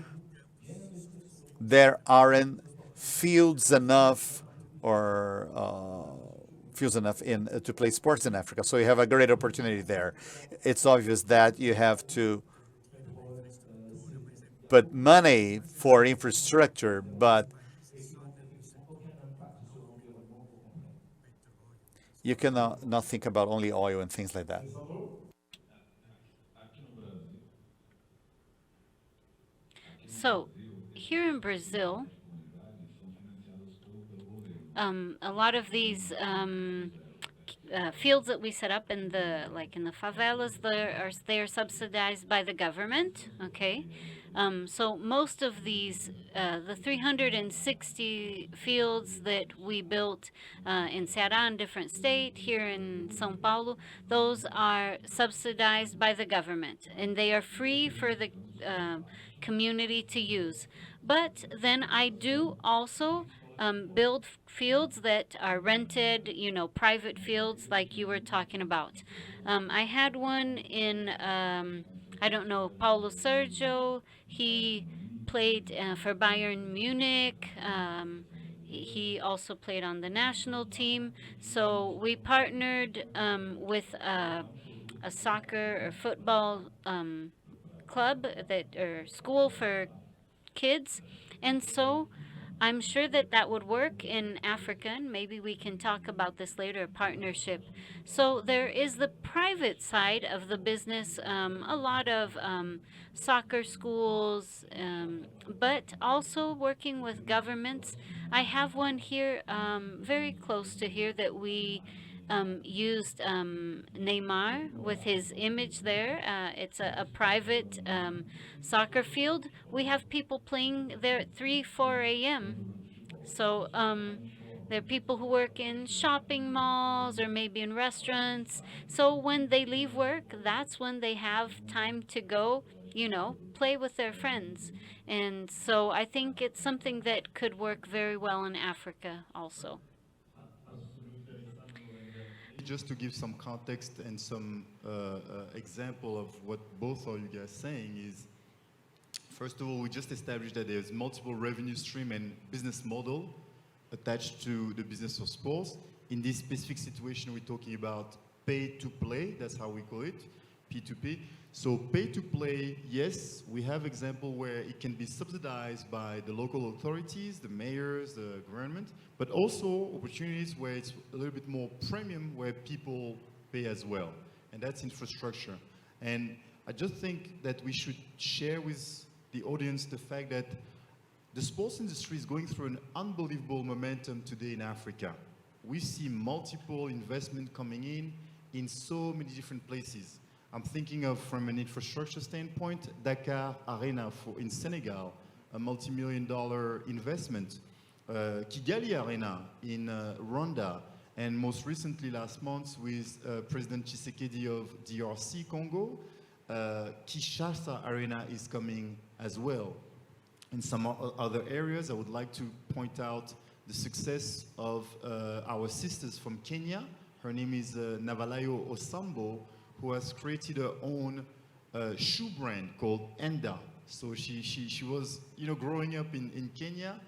There aren't fields enough to play sports in Africa, so you have a great opportunity there. It's obvious that you have to put money for infrastructure, but You cannot not think about only oil and things like that. So, here in Brazil, a lot of these fields that we set up in the favelas, they're subsidized by the government. Okay, so most of these, the 360 fields that we built in Ceará, in different state, here in São Paulo, those are subsidized by the government, and they are free for the community to use. But then I do also build fields that are rented, private fields like you were talking about. I had one in, I don't know, Paulo Sergio. He played for Bayern Munich. He also played on the national team. So we partnered with a soccer or football club or school for kids. And so I'm sure that that would work in Africa, and maybe we can talk about this later, a partnership. So there is the private side of the business, a lot of soccer schools, but also working with governments. I have one here very close to here that we used Neymar with his image there. It's a private soccer field. We have people playing there at 3, 4 a.m. So there are people who work in shopping malls or maybe in restaurants. So when they leave work, that's when they have time to go, play with their friends. And so I think it's something that could work very well in Africa also. Just to give some context and some example of what both of you guys saying is, first of all, we just established that there's multiple revenue stream and business model attached to the business of sports. In this specific situation, we're talking about pay to play, that's how we call it, P2P. So pay to play, yes, we have example where it can be subsidized by the local authorities, the mayors, the government, but also opportunities where it's a little bit more premium, where people pay as well. And that's infrastructure. And I just think that we should share with the audience the fact that the sports industry is going through an unbelievable momentum today in Africa. We see multiple investment coming in so many different places. I'm thinking of, from an infrastructure standpoint, Dakar Arena in Senegal, a multi-million-dollar investment. Kigali Arena in Rwanda, and most recently last month with President Tshisekedi of DRC Congo, Kinshasa Arena is coming as well. In some other areas, I would like to point out the success of our sisters from Kenya. Her name is Navalayo Osambo, who has created her own shoe brand called Enda. So she was, growing up in Kenya,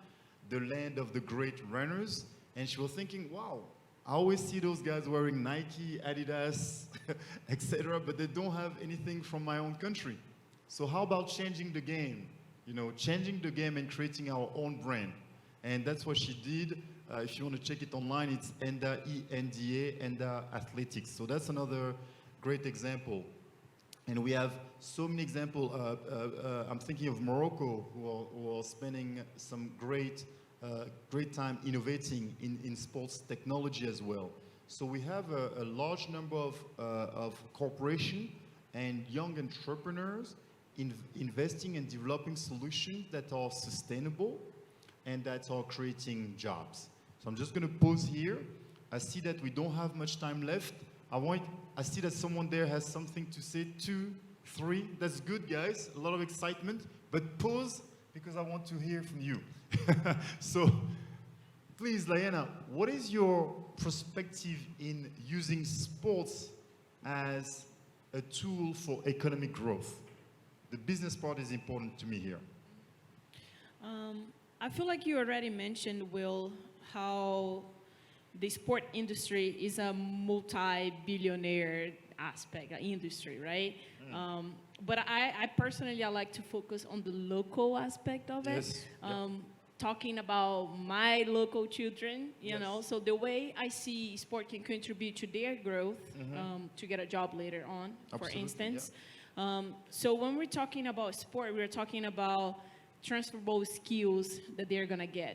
the land of the great runners, and she was thinking, wow, I always see those guys wearing Nike, Adidas, etc., but they don't have anything from my own country. So how about changing the game? Changing the game and creating our own brand. And that's what she did. If you want to check it online, it's Enda, E-N-D-A, Enda Athletics. So that's another great example. And we have so many examples. I'm thinking of Morocco, who are spending some great time innovating in sports technology as well. So we have a large number of corporations and young entrepreneurs investing and developing solutions that are sustainable and that are creating jobs. So I'm just going to pause here. I see that we don't have much time left. I see that someone there has something to say. 2, 3. That's good, guys. A lot of excitement. But pause, because I want to hear from you. So, please, Diana, what is your perspective in using sports as a tool for economic growth? The business part is important to me here. I feel like you already mentioned, Will, how the sport industry is a multi-billionaire aspect, industry, right? But I personally, I like to focus on the local aspect of it. Yes. talking about my local children, you know, so the way I see sport can contribute to their growth, to get a job later on, for instance. So when we're talking about sport, we're talking about transferable skills that they're gonna get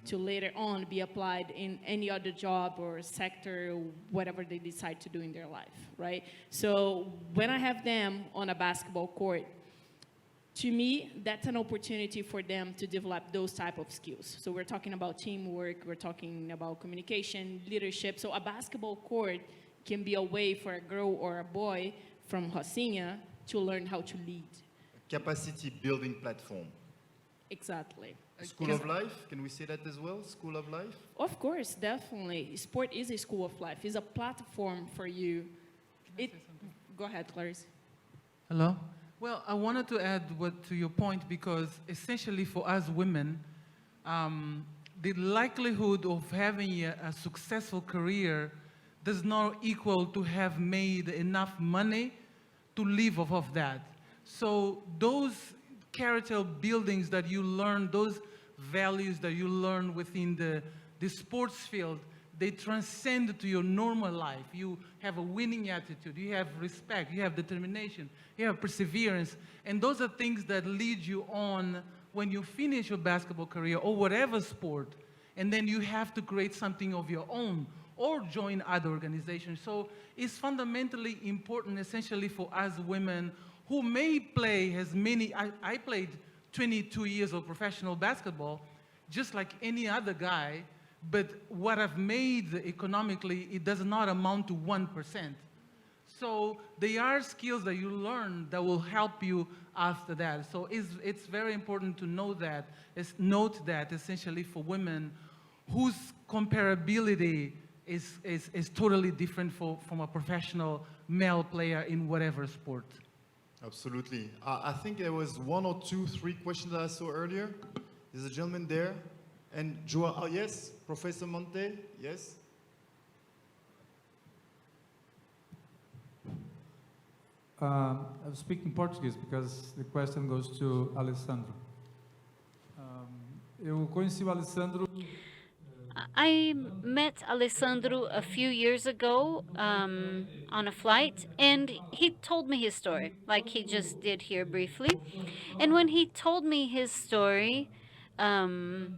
to later on be applied in any other job or sector, whatever they decide to do in their life, right? So when I have them on a basketball court, to me, that's an opportunity for them to develop those type of skills. So we're talking about teamwork, we're talking about communication, leadership. So a basketball court can be a way for a girl or a boy from Rocinha to learn how to lead. Capacity building platform. Exactly. School of life, can we say that as well? School of life? Of course, definitely. Sport is a school of life. It's a platform for you. Go ahead, Clarice. Hello? Well, I wanted to add to your point, because essentially for us women, the likelihood of having a successful career does not equal to have made enough money to live off of that. So those character buildings that you learn, those values that you learn within the sports field, they transcend to your normal life. You have a winning attitude, you have respect, you have determination, you have perseverance, and those are things that lead you on when you finish your basketball career or whatever sport, and then you have to create something of your own or join other organizations. So it's fundamentally important, essentially, for us women who may play as many, I played 22 years of professional basketball, just like any other guy, but what I've made economically, it does not amount to 1%. So there are skills that you learn that will help you after that. So it's very important to know that, note that essentially for women whose comparability is totally different from a professional male player in whatever sport. Absolutely. I think there was 1 or 2, 3 questions that I saw earlier. There's a gentleman there. And Joao, oh yes, Professor Monte, yes? I'm speaking Portuguese because the question goes to Alessandro. Eu conheci o Alessandro. I met Alessandro a few years ago on a flight, and he told me his story, like he just did here briefly. And when he told me his story, and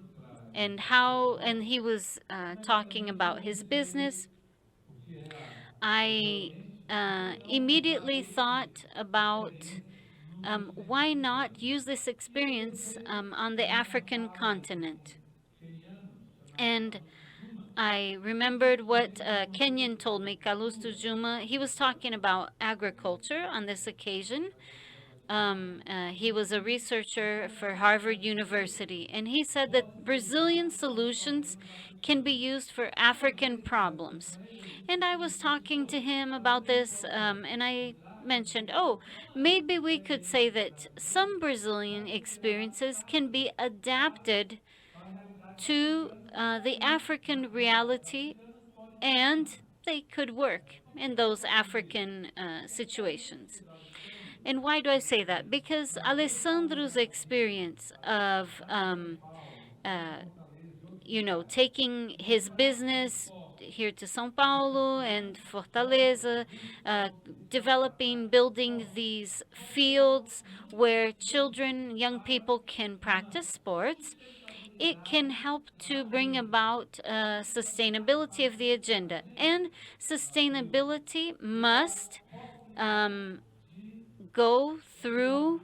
he was talking about his business, I immediately thought about why not use this experience on the African continent. And I remembered what Kenyan told me, Kalustu Juma. He was talking about agriculture on this occasion. He was a researcher for Harvard University, and he said that Brazilian solutions can be used for African problems. And I was talking to him about this, and I mentioned, oh, maybe we could say that some Brazilian experiences can be adapted to the African reality, and they could work in those African situations. And why do I say that? Because Alessandro's experience of, taking his business here to São Paulo and Fortaleza, building these fields where children, young people can practice sports, it can help to bring about sustainability of the agenda. And sustainability must go through,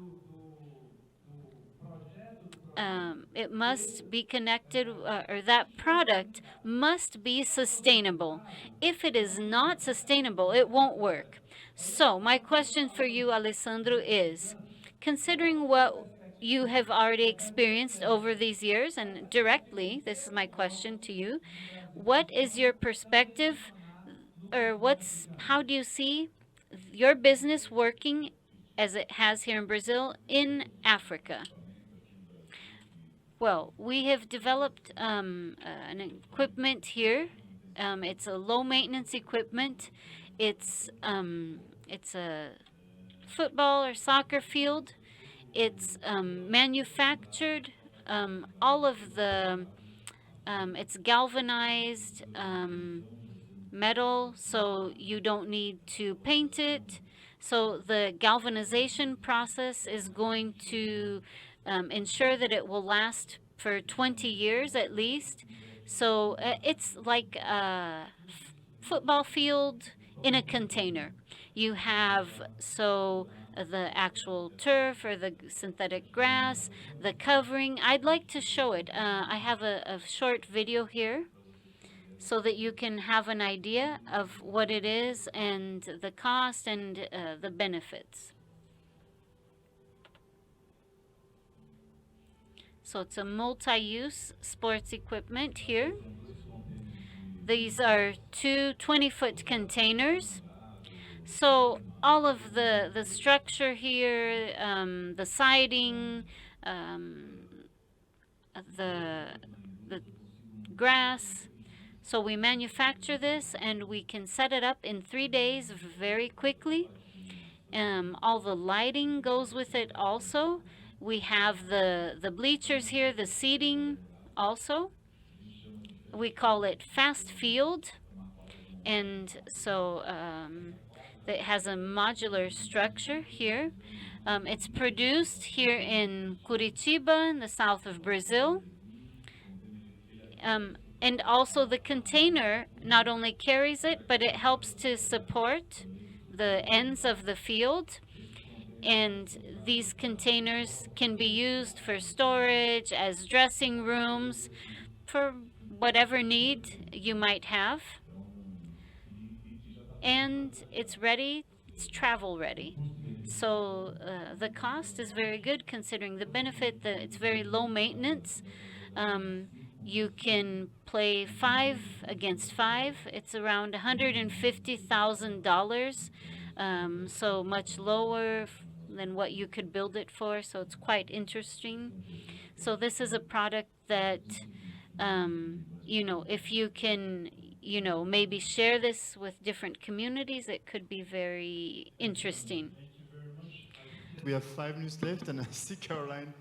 it must be connected, or that product must be sustainable. If it is not sustainable, it won't work. So my question for you, Alessandro, is, considering what you have already experienced over these years, and directly, this is my question to you, what is your perspective, or how do you see your business working as it has here in Brazil, in Africa? Well, we have developed an equipment here. It's a low maintenance equipment. It's a football or soccer field. It's manufactured all of the, it's galvanized metal, so you don't need to paint it. So the galvanization process is going to ensure that it will last for 20 years at least. So it's like a football field in a container. You have the actual turf or the synthetic grass, the covering. I'd like to show it. I have a short video here so that you can have an idea of what it is and the cost and the benefits. So it's a multi-use sports equipment here. These are two 20-foot containers. So all of the structure here, the siding, the grass. So we manufacture this and we can set it up in 3 days very quickly. All the lighting goes with it also. We have the bleachers here, the seating also. We call it fast field. And so it has a modular structure here. It's produced here in Curitiba, in the south of Brazil. And also the container not only carries it, but it helps to support the ends of the field. And these containers can be used for storage, as dressing rooms, for whatever need you might have. And it's ready, it's travel ready. So the cost is very good considering the benefit that it's very low maintenance. You can play 5 against 5. It's around $150,000, so much lower than what you could build it for. So it's quite interesting. So this is a product that, you know, if you can, you know, maybe share this with different communities, it could be very interesting. We have 5 minutes left, and I see Caroline.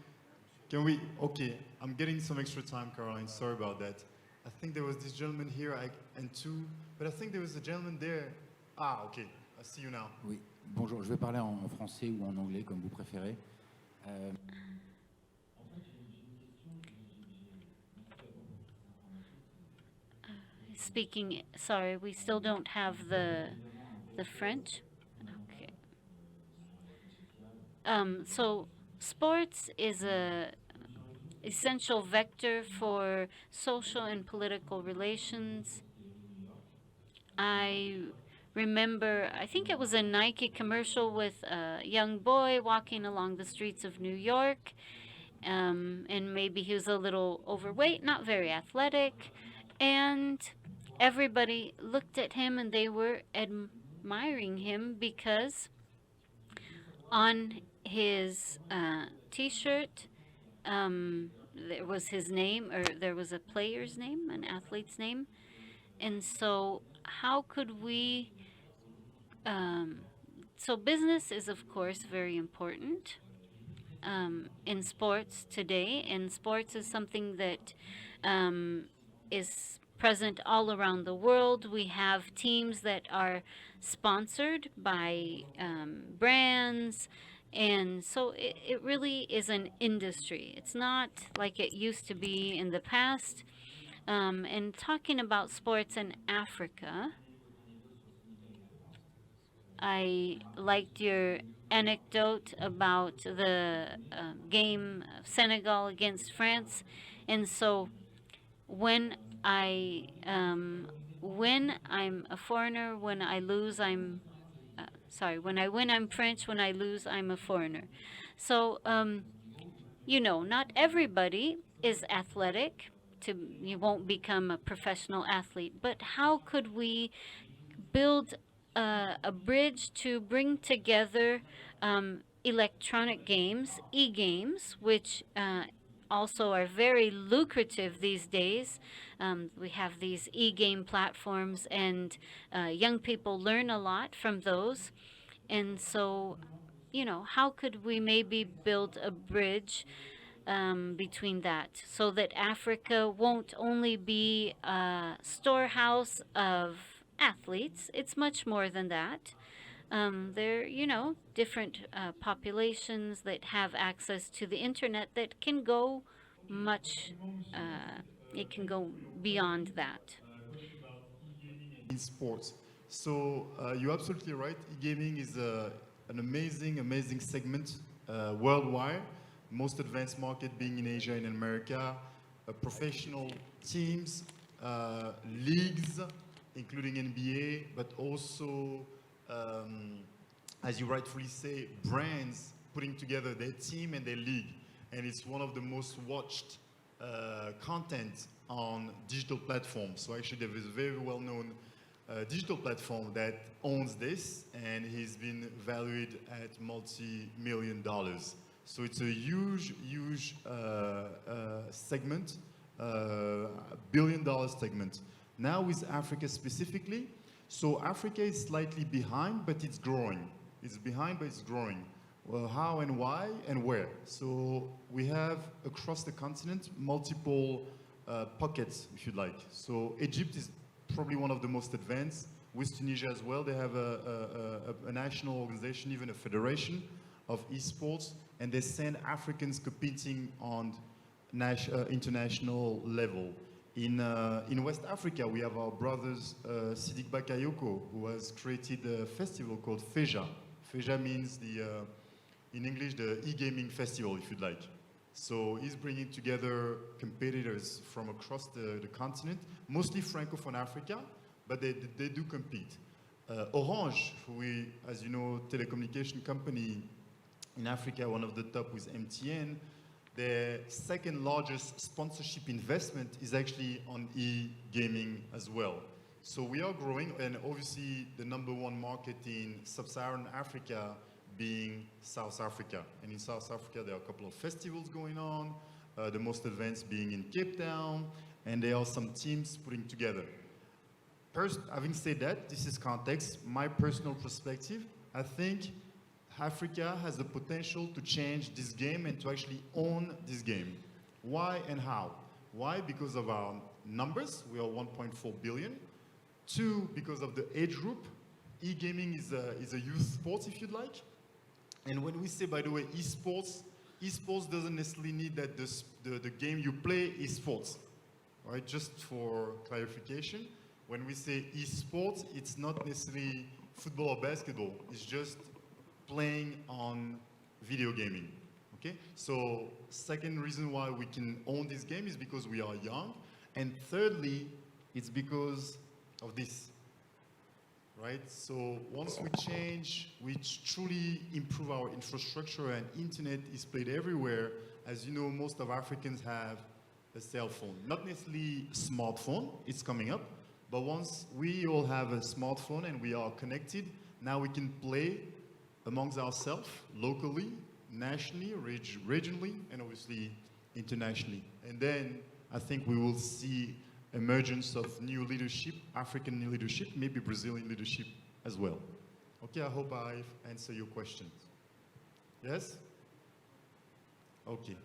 Can we? Okay, I'm getting some extra time, Caroline. Sorry about that. I think there was this gentleman here and 2, but I think there was a gentleman there. Ah, okay. I see you now. Oui. Bonjour. Je vais parler en français ou en anglais, comme vous préférez. Speaking, sorry, we still don't have the French. Okay. So sports is a essential vector for social and political relations. I remember, I think it was a Nike commercial with a young boy walking along the streets of New York, and maybe he was a little overweight, not very athletic, and everybody looked at him and they were admiring him because on his t-shirt there was his name, or there was a player's name, an athlete's name. And so how could we so business is of course very important in sports today, and sports is something that is present all around the world. We have teams that are sponsored by brands, and so it really is an industry. It's not like it used to be in the past. And talking about sports in Africa, I liked your anecdote about the game of Senegal against France. And so when I'm a foreigner, when I lose, when I win, I'm French, when I lose, I'm a foreigner. So, you know, not everybody is athletic. You won't become a professional athlete, but how could we build a bridge to bring together electronic games, e-games, which also are very lucrative these days. We have these e-game platforms, and young people learn a lot from those. And so, you know, how could we maybe build a bridge between that, so that Africa won't only be a storehouse of athletes. It's much more than that. There, different populations that have access to the internet that can go much, it can go beyond that. In sports. So you're absolutely right. E-gaming is an amazing segment worldwide. Most advanced market being in Asia and in America. Professional teams, leagues, including NBA, but also, as you rightfully say, brands putting together their team and their league. And it's one of the most watched content on digital platforms. So actually there is a very well-known digital platform that owns this, and he's been valued at multi-million dollars. So it's a huge segment, billion-dollar segment. Now with Africa specifically, so Africa is slightly behind, but it's growing. It's behind, but it's growing. Well, how and why and where? So we have across the continent multiple pockets, if you'd like. So Egypt is probably one of the most advanced, with Tunisia as well. They have a national organization, even a federation of esports, and they send Africans competing on international level. In West Africa, we have our brothers Sidik Bakayoko, who has created a festival called FEJA. FEJA means in English, the e-gaming festival, if you'd like. So he's bringing together competitors from across the continent, mostly Francophone Africa, but they do compete. Orange, who as you know, telecommunication company in Africa, one of the top with MTN, their second largest sponsorship investment is actually on e-gaming as well. So we are growing, and obviously the #1 market in sub-Saharan Africa being South Africa. And in South Africa, there are a couple of festivals going on, the most advanced being in Cape Town, and there are some teams putting together. Having said that, this is context. My personal perspective, I think Africa has the potential to change this game and to actually own this game. Why and how? Why? Because of our numbers. We are 1.4 billion. 2, because of the age group. E-gaming is a youth sport, if you'd like. And when we say, by the way, esports doesn't necessarily need that the game you play is sports. Right? Just for clarification, when we say esports, it's not necessarily football or basketball. It's just playing on video gaming. Okay? So second reason why we can own this game is because we are young. And thirdly, it's because of this. Right? So once we change, we truly improve our infrastructure, and internet is played everywhere. As you know, most of Africans have a cell phone. Not necessarily a smartphone, it's coming up, but once we all have a smartphone and we are connected, now we can play amongst ourselves, locally, nationally, regionally, and obviously internationally. And then I think we will see emergence of new leadership, African leadership, maybe Brazilian leadership as well. Okay, I hope I've answered your questions. Yes? Okay,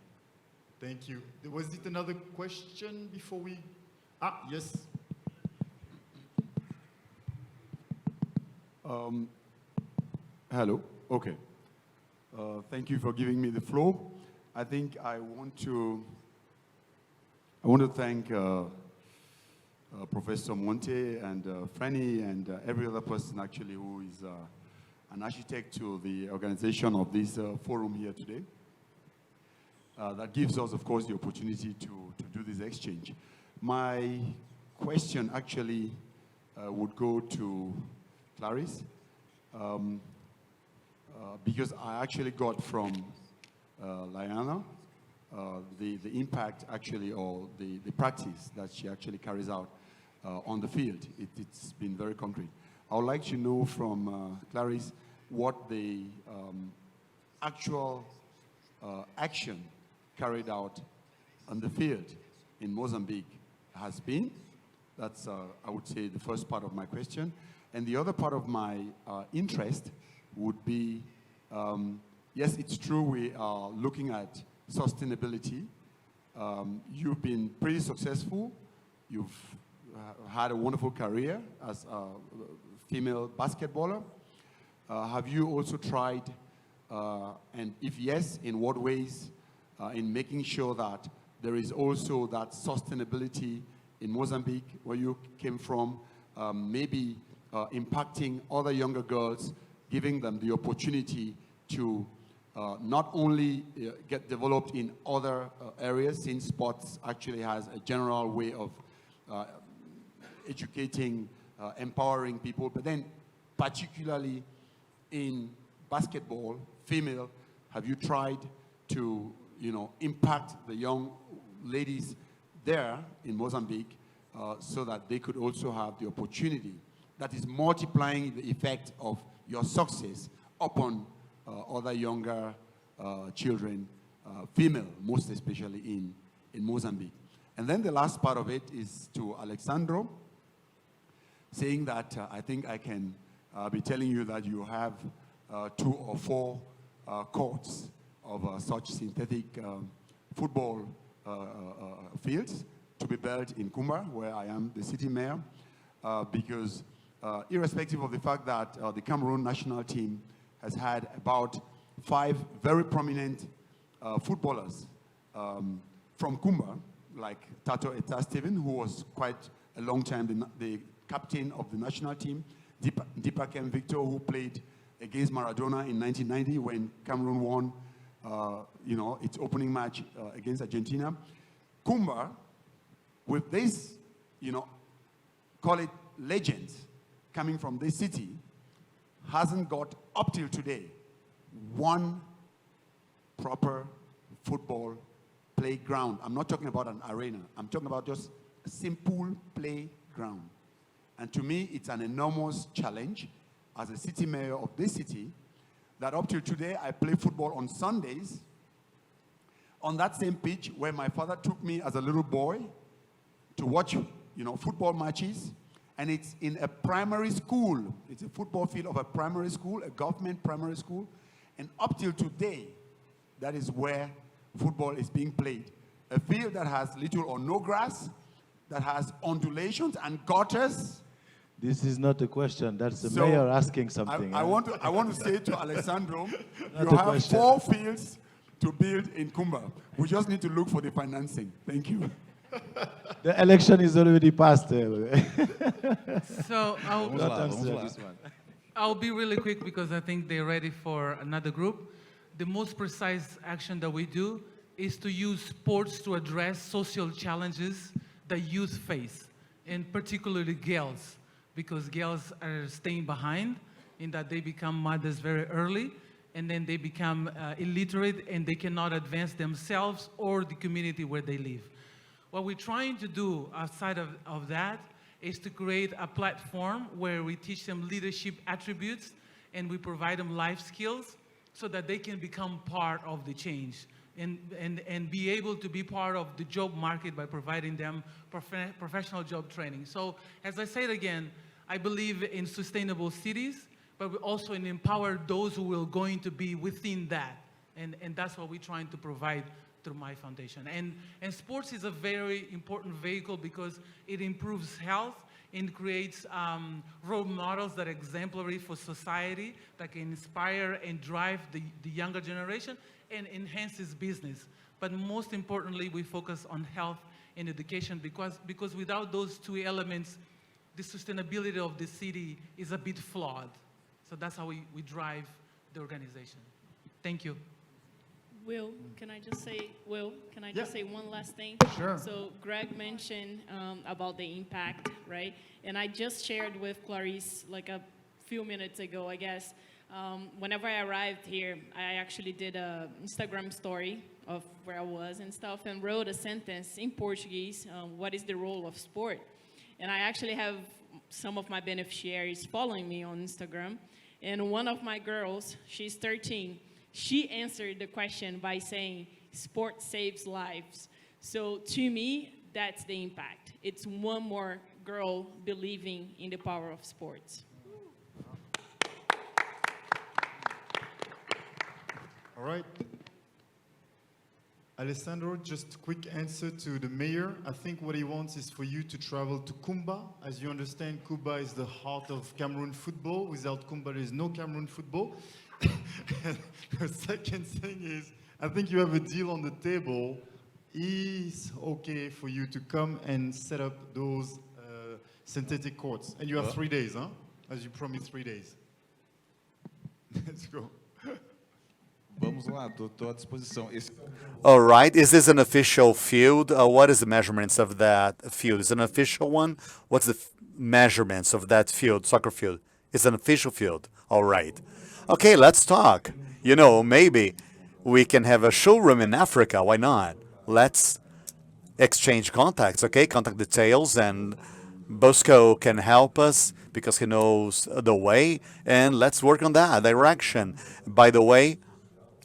thank you. Was it another question before we? Yes. Hello, okay. Thank you for giving me the floor. I think I want to thank Professor Monte and Franny and every other person actually who is an architect to the organization of this forum here today. That gives us, of course, the opportunity to do this exchange. My question actually would go to Clarisse, because I actually got from Liana the impact actually, or the practice that she actually carries out on the field. It's been very concrete. I would like to know from Clarisse what the actual action carried out on the field in Mozambique has been. That's, I would say, the first part of my question. And the other part of my interest would be, yes, it's true we are looking at sustainability. You've been pretty successful. You've had a wonderful career as a female basketballer. Have you also tried, and if yes, in what ways, in making sure that there is also that sustainability in Mozambique, where you came from, maybe impacting other younger girls, giving them the opportunity to not only get developed in other areas, since sports actually has a general way of educating, empowering people, but then particularly in basketball, female, have you tried to, impact the young ladies there in Mozambique so that they could also have the opportunity that is multiplying the effect of your success upon other younger children, female, most especially in Mozambique. And then the last part of it is to Alexandro, saying that I think I can be telling you that you have 2 or 4 courts of such synthetic football fields to be built in Kumba, where I am the city mayor, because irrespective of the fact that the Cameroon national team has had about 5 very prominent footballers from Kumba, like Tato Eta Steven, who was quite a long time the captain of the national team, Dipakem Victor, who played against Maradona in 1990 when Cameroon won its opening match against Argentina. Kumba, with this, call it legends coming from this city, hasn't got, up till today, one proper football playground. I'm not talking about an arena. I'm talking about just a simple playground. And to me, it's an enormous challenge as a city mayor of this city that up till today, I play football on Sundays on that same pitch where my father took me as a little boy to watch, football matches. And it's in a primary school. It's a football field of a primary school, a government primary school. And up till today, that is where football is being played. A field that has little or no grass, that has undulations and gutters. This is not a question. That's the mayor asking something. I want to say to Alessandro, you have 4 fields to build in Kumba. We just need to look for the financing. Thank you. The election is already passed. So I'll be really quick because I think they're ready for another group. The most precise action that we do is to use sports to address social challenges that youth face, and particularly girls, because girls are staying behind in that they become mothers very early, and then they become illiterate and they cannot advance themselves or the community where they live. What we're trying to do outside of that is to create a platform where we teach them leadership attributes and we provide them life skills so that they can become part of the change and be able to be part of the job market by providing them professional job training. So as I said again, I believe in sustainable cities, but we also empower those who will going to be within that. And that's what we're trying to provide through my foundation. And sports is a very important vehicle because it improves health and creates role models that are exemplary for society, that can inspire and drive the younger generation and enhances business. But most importantly, we focus on health and education because without those 2 elements, the sustainability of the city is a bit flawed. So that's how we drive the organization. Thank you. Can I just say one last thing? Sure. So Greg mentioned about the impact, right? And I just shared with Clarice like a few minutes ago, I guess. Whenever I arrived here, I actually did an Instagram story of where I was and stuff and wrote a sentence in Portuguese, what is the role of sport? And I actually have some of my beneficiaries following me on Instagram. And one of my girls, she's 13, she answered the question by saying, sport saves lives. So to me, that's the impact. It's one more girl believing in the power of sports. All right. Alessandro, just a quick answer to the mayor. I think what he wants is for you to travel to Kumba. As you understand, Kumba is the heart of Cameroon football. Without Kumba, there is no Cameroon football. And the second thing is, I think you have a deal on the table. Is okay for you to come and set up those synthetic courts. And you have 3 days, huh? As you promised, 3 days. Let's go. Vamos lá, estou à disposição. All right. Is this an official field? What is the measurements of that field? Is it an official one? What's the measurements of that field, soccer field? It's an official field. All right. Okay, let's talk. You know, maybe we can have a showroom in Africa. Why not? Let's exchange contacts, okay? Contact details, and Bosco can help us because he knows the way, and let's work on that direction. By the way,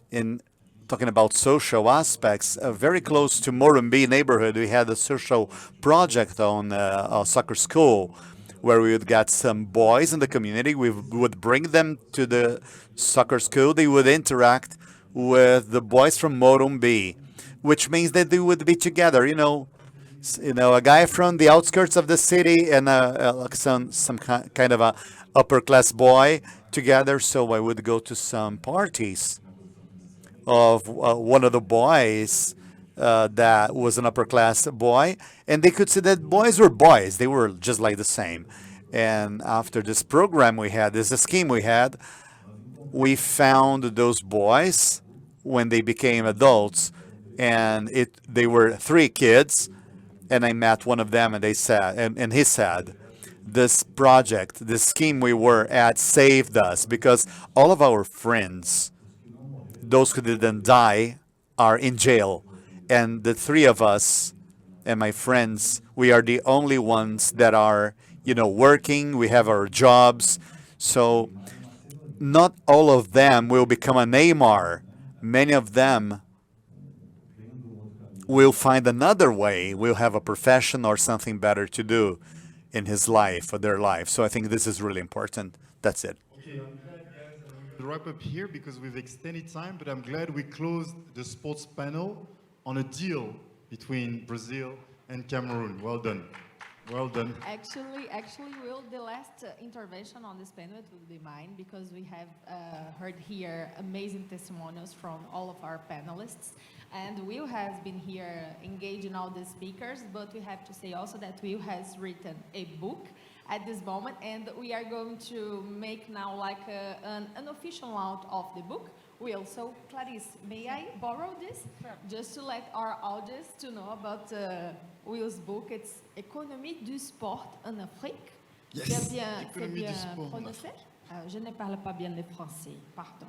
in talking about social aspects, very close to Morumbi neighborhood, we had a social project on a soccer school where we would get some boys in the community. We would bring them to the soccer school. They would interact with the boys from Morumbi, which means that they would be together. You know, a guy from the outskirts of the city and some kind of a upper class boy together. So I would go to some parties of one of the boys that was an upper class boy, and they could see that boys were boys. They were just like the same. And after this program we had, this scheme we had, we found those boys when they became adults, and they were 3 kids, and I met one of them, and they said, and he said, this project, this scheme we were at saved us because all of our friends, those who didn't die, are in jail. And the 3 of us and my friends, we are the only ones that are, working. We have our jobs. So not all of them will become a Neymar. Many of them will find another way, will have a profession or something better to do in his life or their life. So I think this is really important. That's it. Okay, we'll wrap up here because we've extended time, but I'm glad we closed the sports panel on a deal between Brazil and Cameroon. Well done. Well done. Actually, Will, the last intervention on this panel would be mine because we have heard here amazing testimonials from all of our panelists. And Will has been here engaging all the speakers, but we have to say also that Will has written a book at this moment, and we are going to make now like an unofficial launch of the book. Will, so Clarice, may I borrow this? Sure. Just to let our audience to know about Will's book. It's Économie du sport en Afrique. Yes. C'est bien prononcé? Je ne parle pas bien le français, pardon.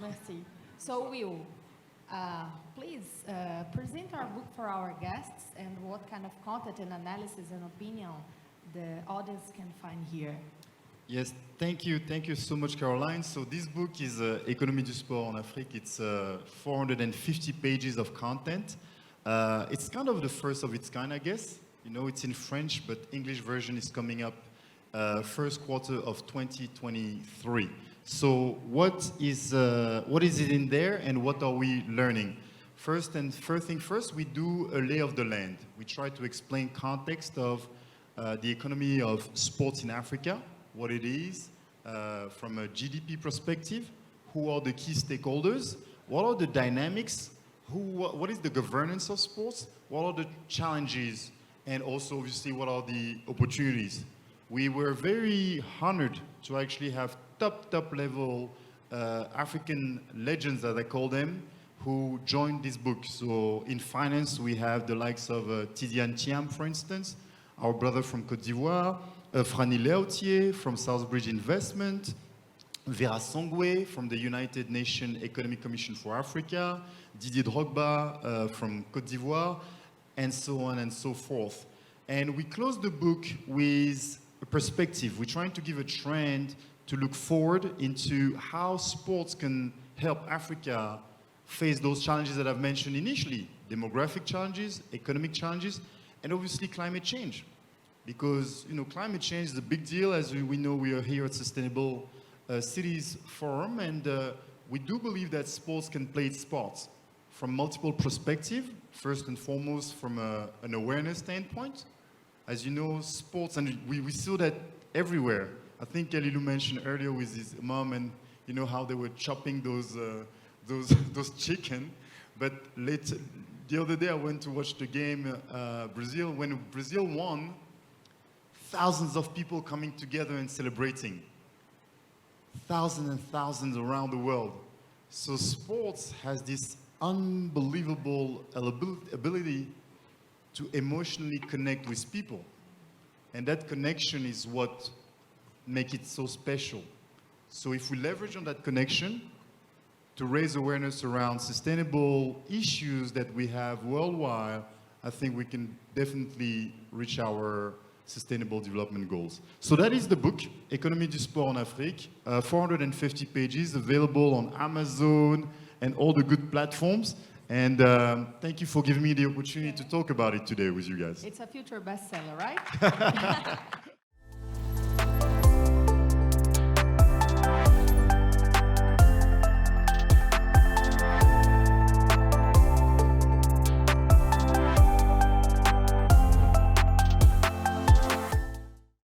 Merci. So Will, please present our book for our guests and what kind of content and analysis and opinion the audience can find here. Yes, thank you so much, Caroline. So this book is Économie du sport en Afrique. It's 450 pages of content. It's kind of the first of its kind, I guess. It's in French, but English version is coming up first quarter of 2023. So what is it in there, and what are we learning? First thing first, we do a lay of the land. We try to explain context of the economy of sports in Africa, what it is from a GDP perspective, who are the key stakeholders, what are the dynamics, what is the governance of sports, what are the challenges, and also obviously what are the opportunities. We were very honored to actually have top level African legends, as I call them, who joined this book. So in finance, we have the likes of Tidiane Thiam, for instance, our brother from Côte d'Ivoire, Franny Leautier from Southbridge Investment, Vera Songwe from the United Nations Economic Commission for Africa, Didier Drogba from Côte d'Ivoire, and so on and so forth. And we close the book with a perspective. We're trying to give a trend to look forward into how sports can help Africa face those challenges that I've mentioned initially: demographic challenges, economic challenges, and obviously climate change. Because climate change is a big deal. As we know, we are here at Sustainable Cities Forum, and we do believe that sports can play its part from multiple perspectives. First and foremost, from an awareness standpoint. As you know, sports, and we saw that everywhere. I think Kelly-Lou mentioned earlier with his mom, and you know how they were chopping those chicken. But later, the other day I went to watch the game Brazil. When Brazil won, thousands of people coming together and celebrating. Thousands and thousands around the world. So sports has this unbelievable ability to emotionally connect with people. And that connection is what makes it so special. So if we leverage on that connection to raise awareness around sustainable issues that we have worldwide, I think we can definitely reach our sustainable development goals. So that is the book, Économie du sport en Afrique, 450 pages, available on Amazon and all the good platforms. And thank you for giving me the opportunity to talk about it today with you guys. It's a future bestseller, right?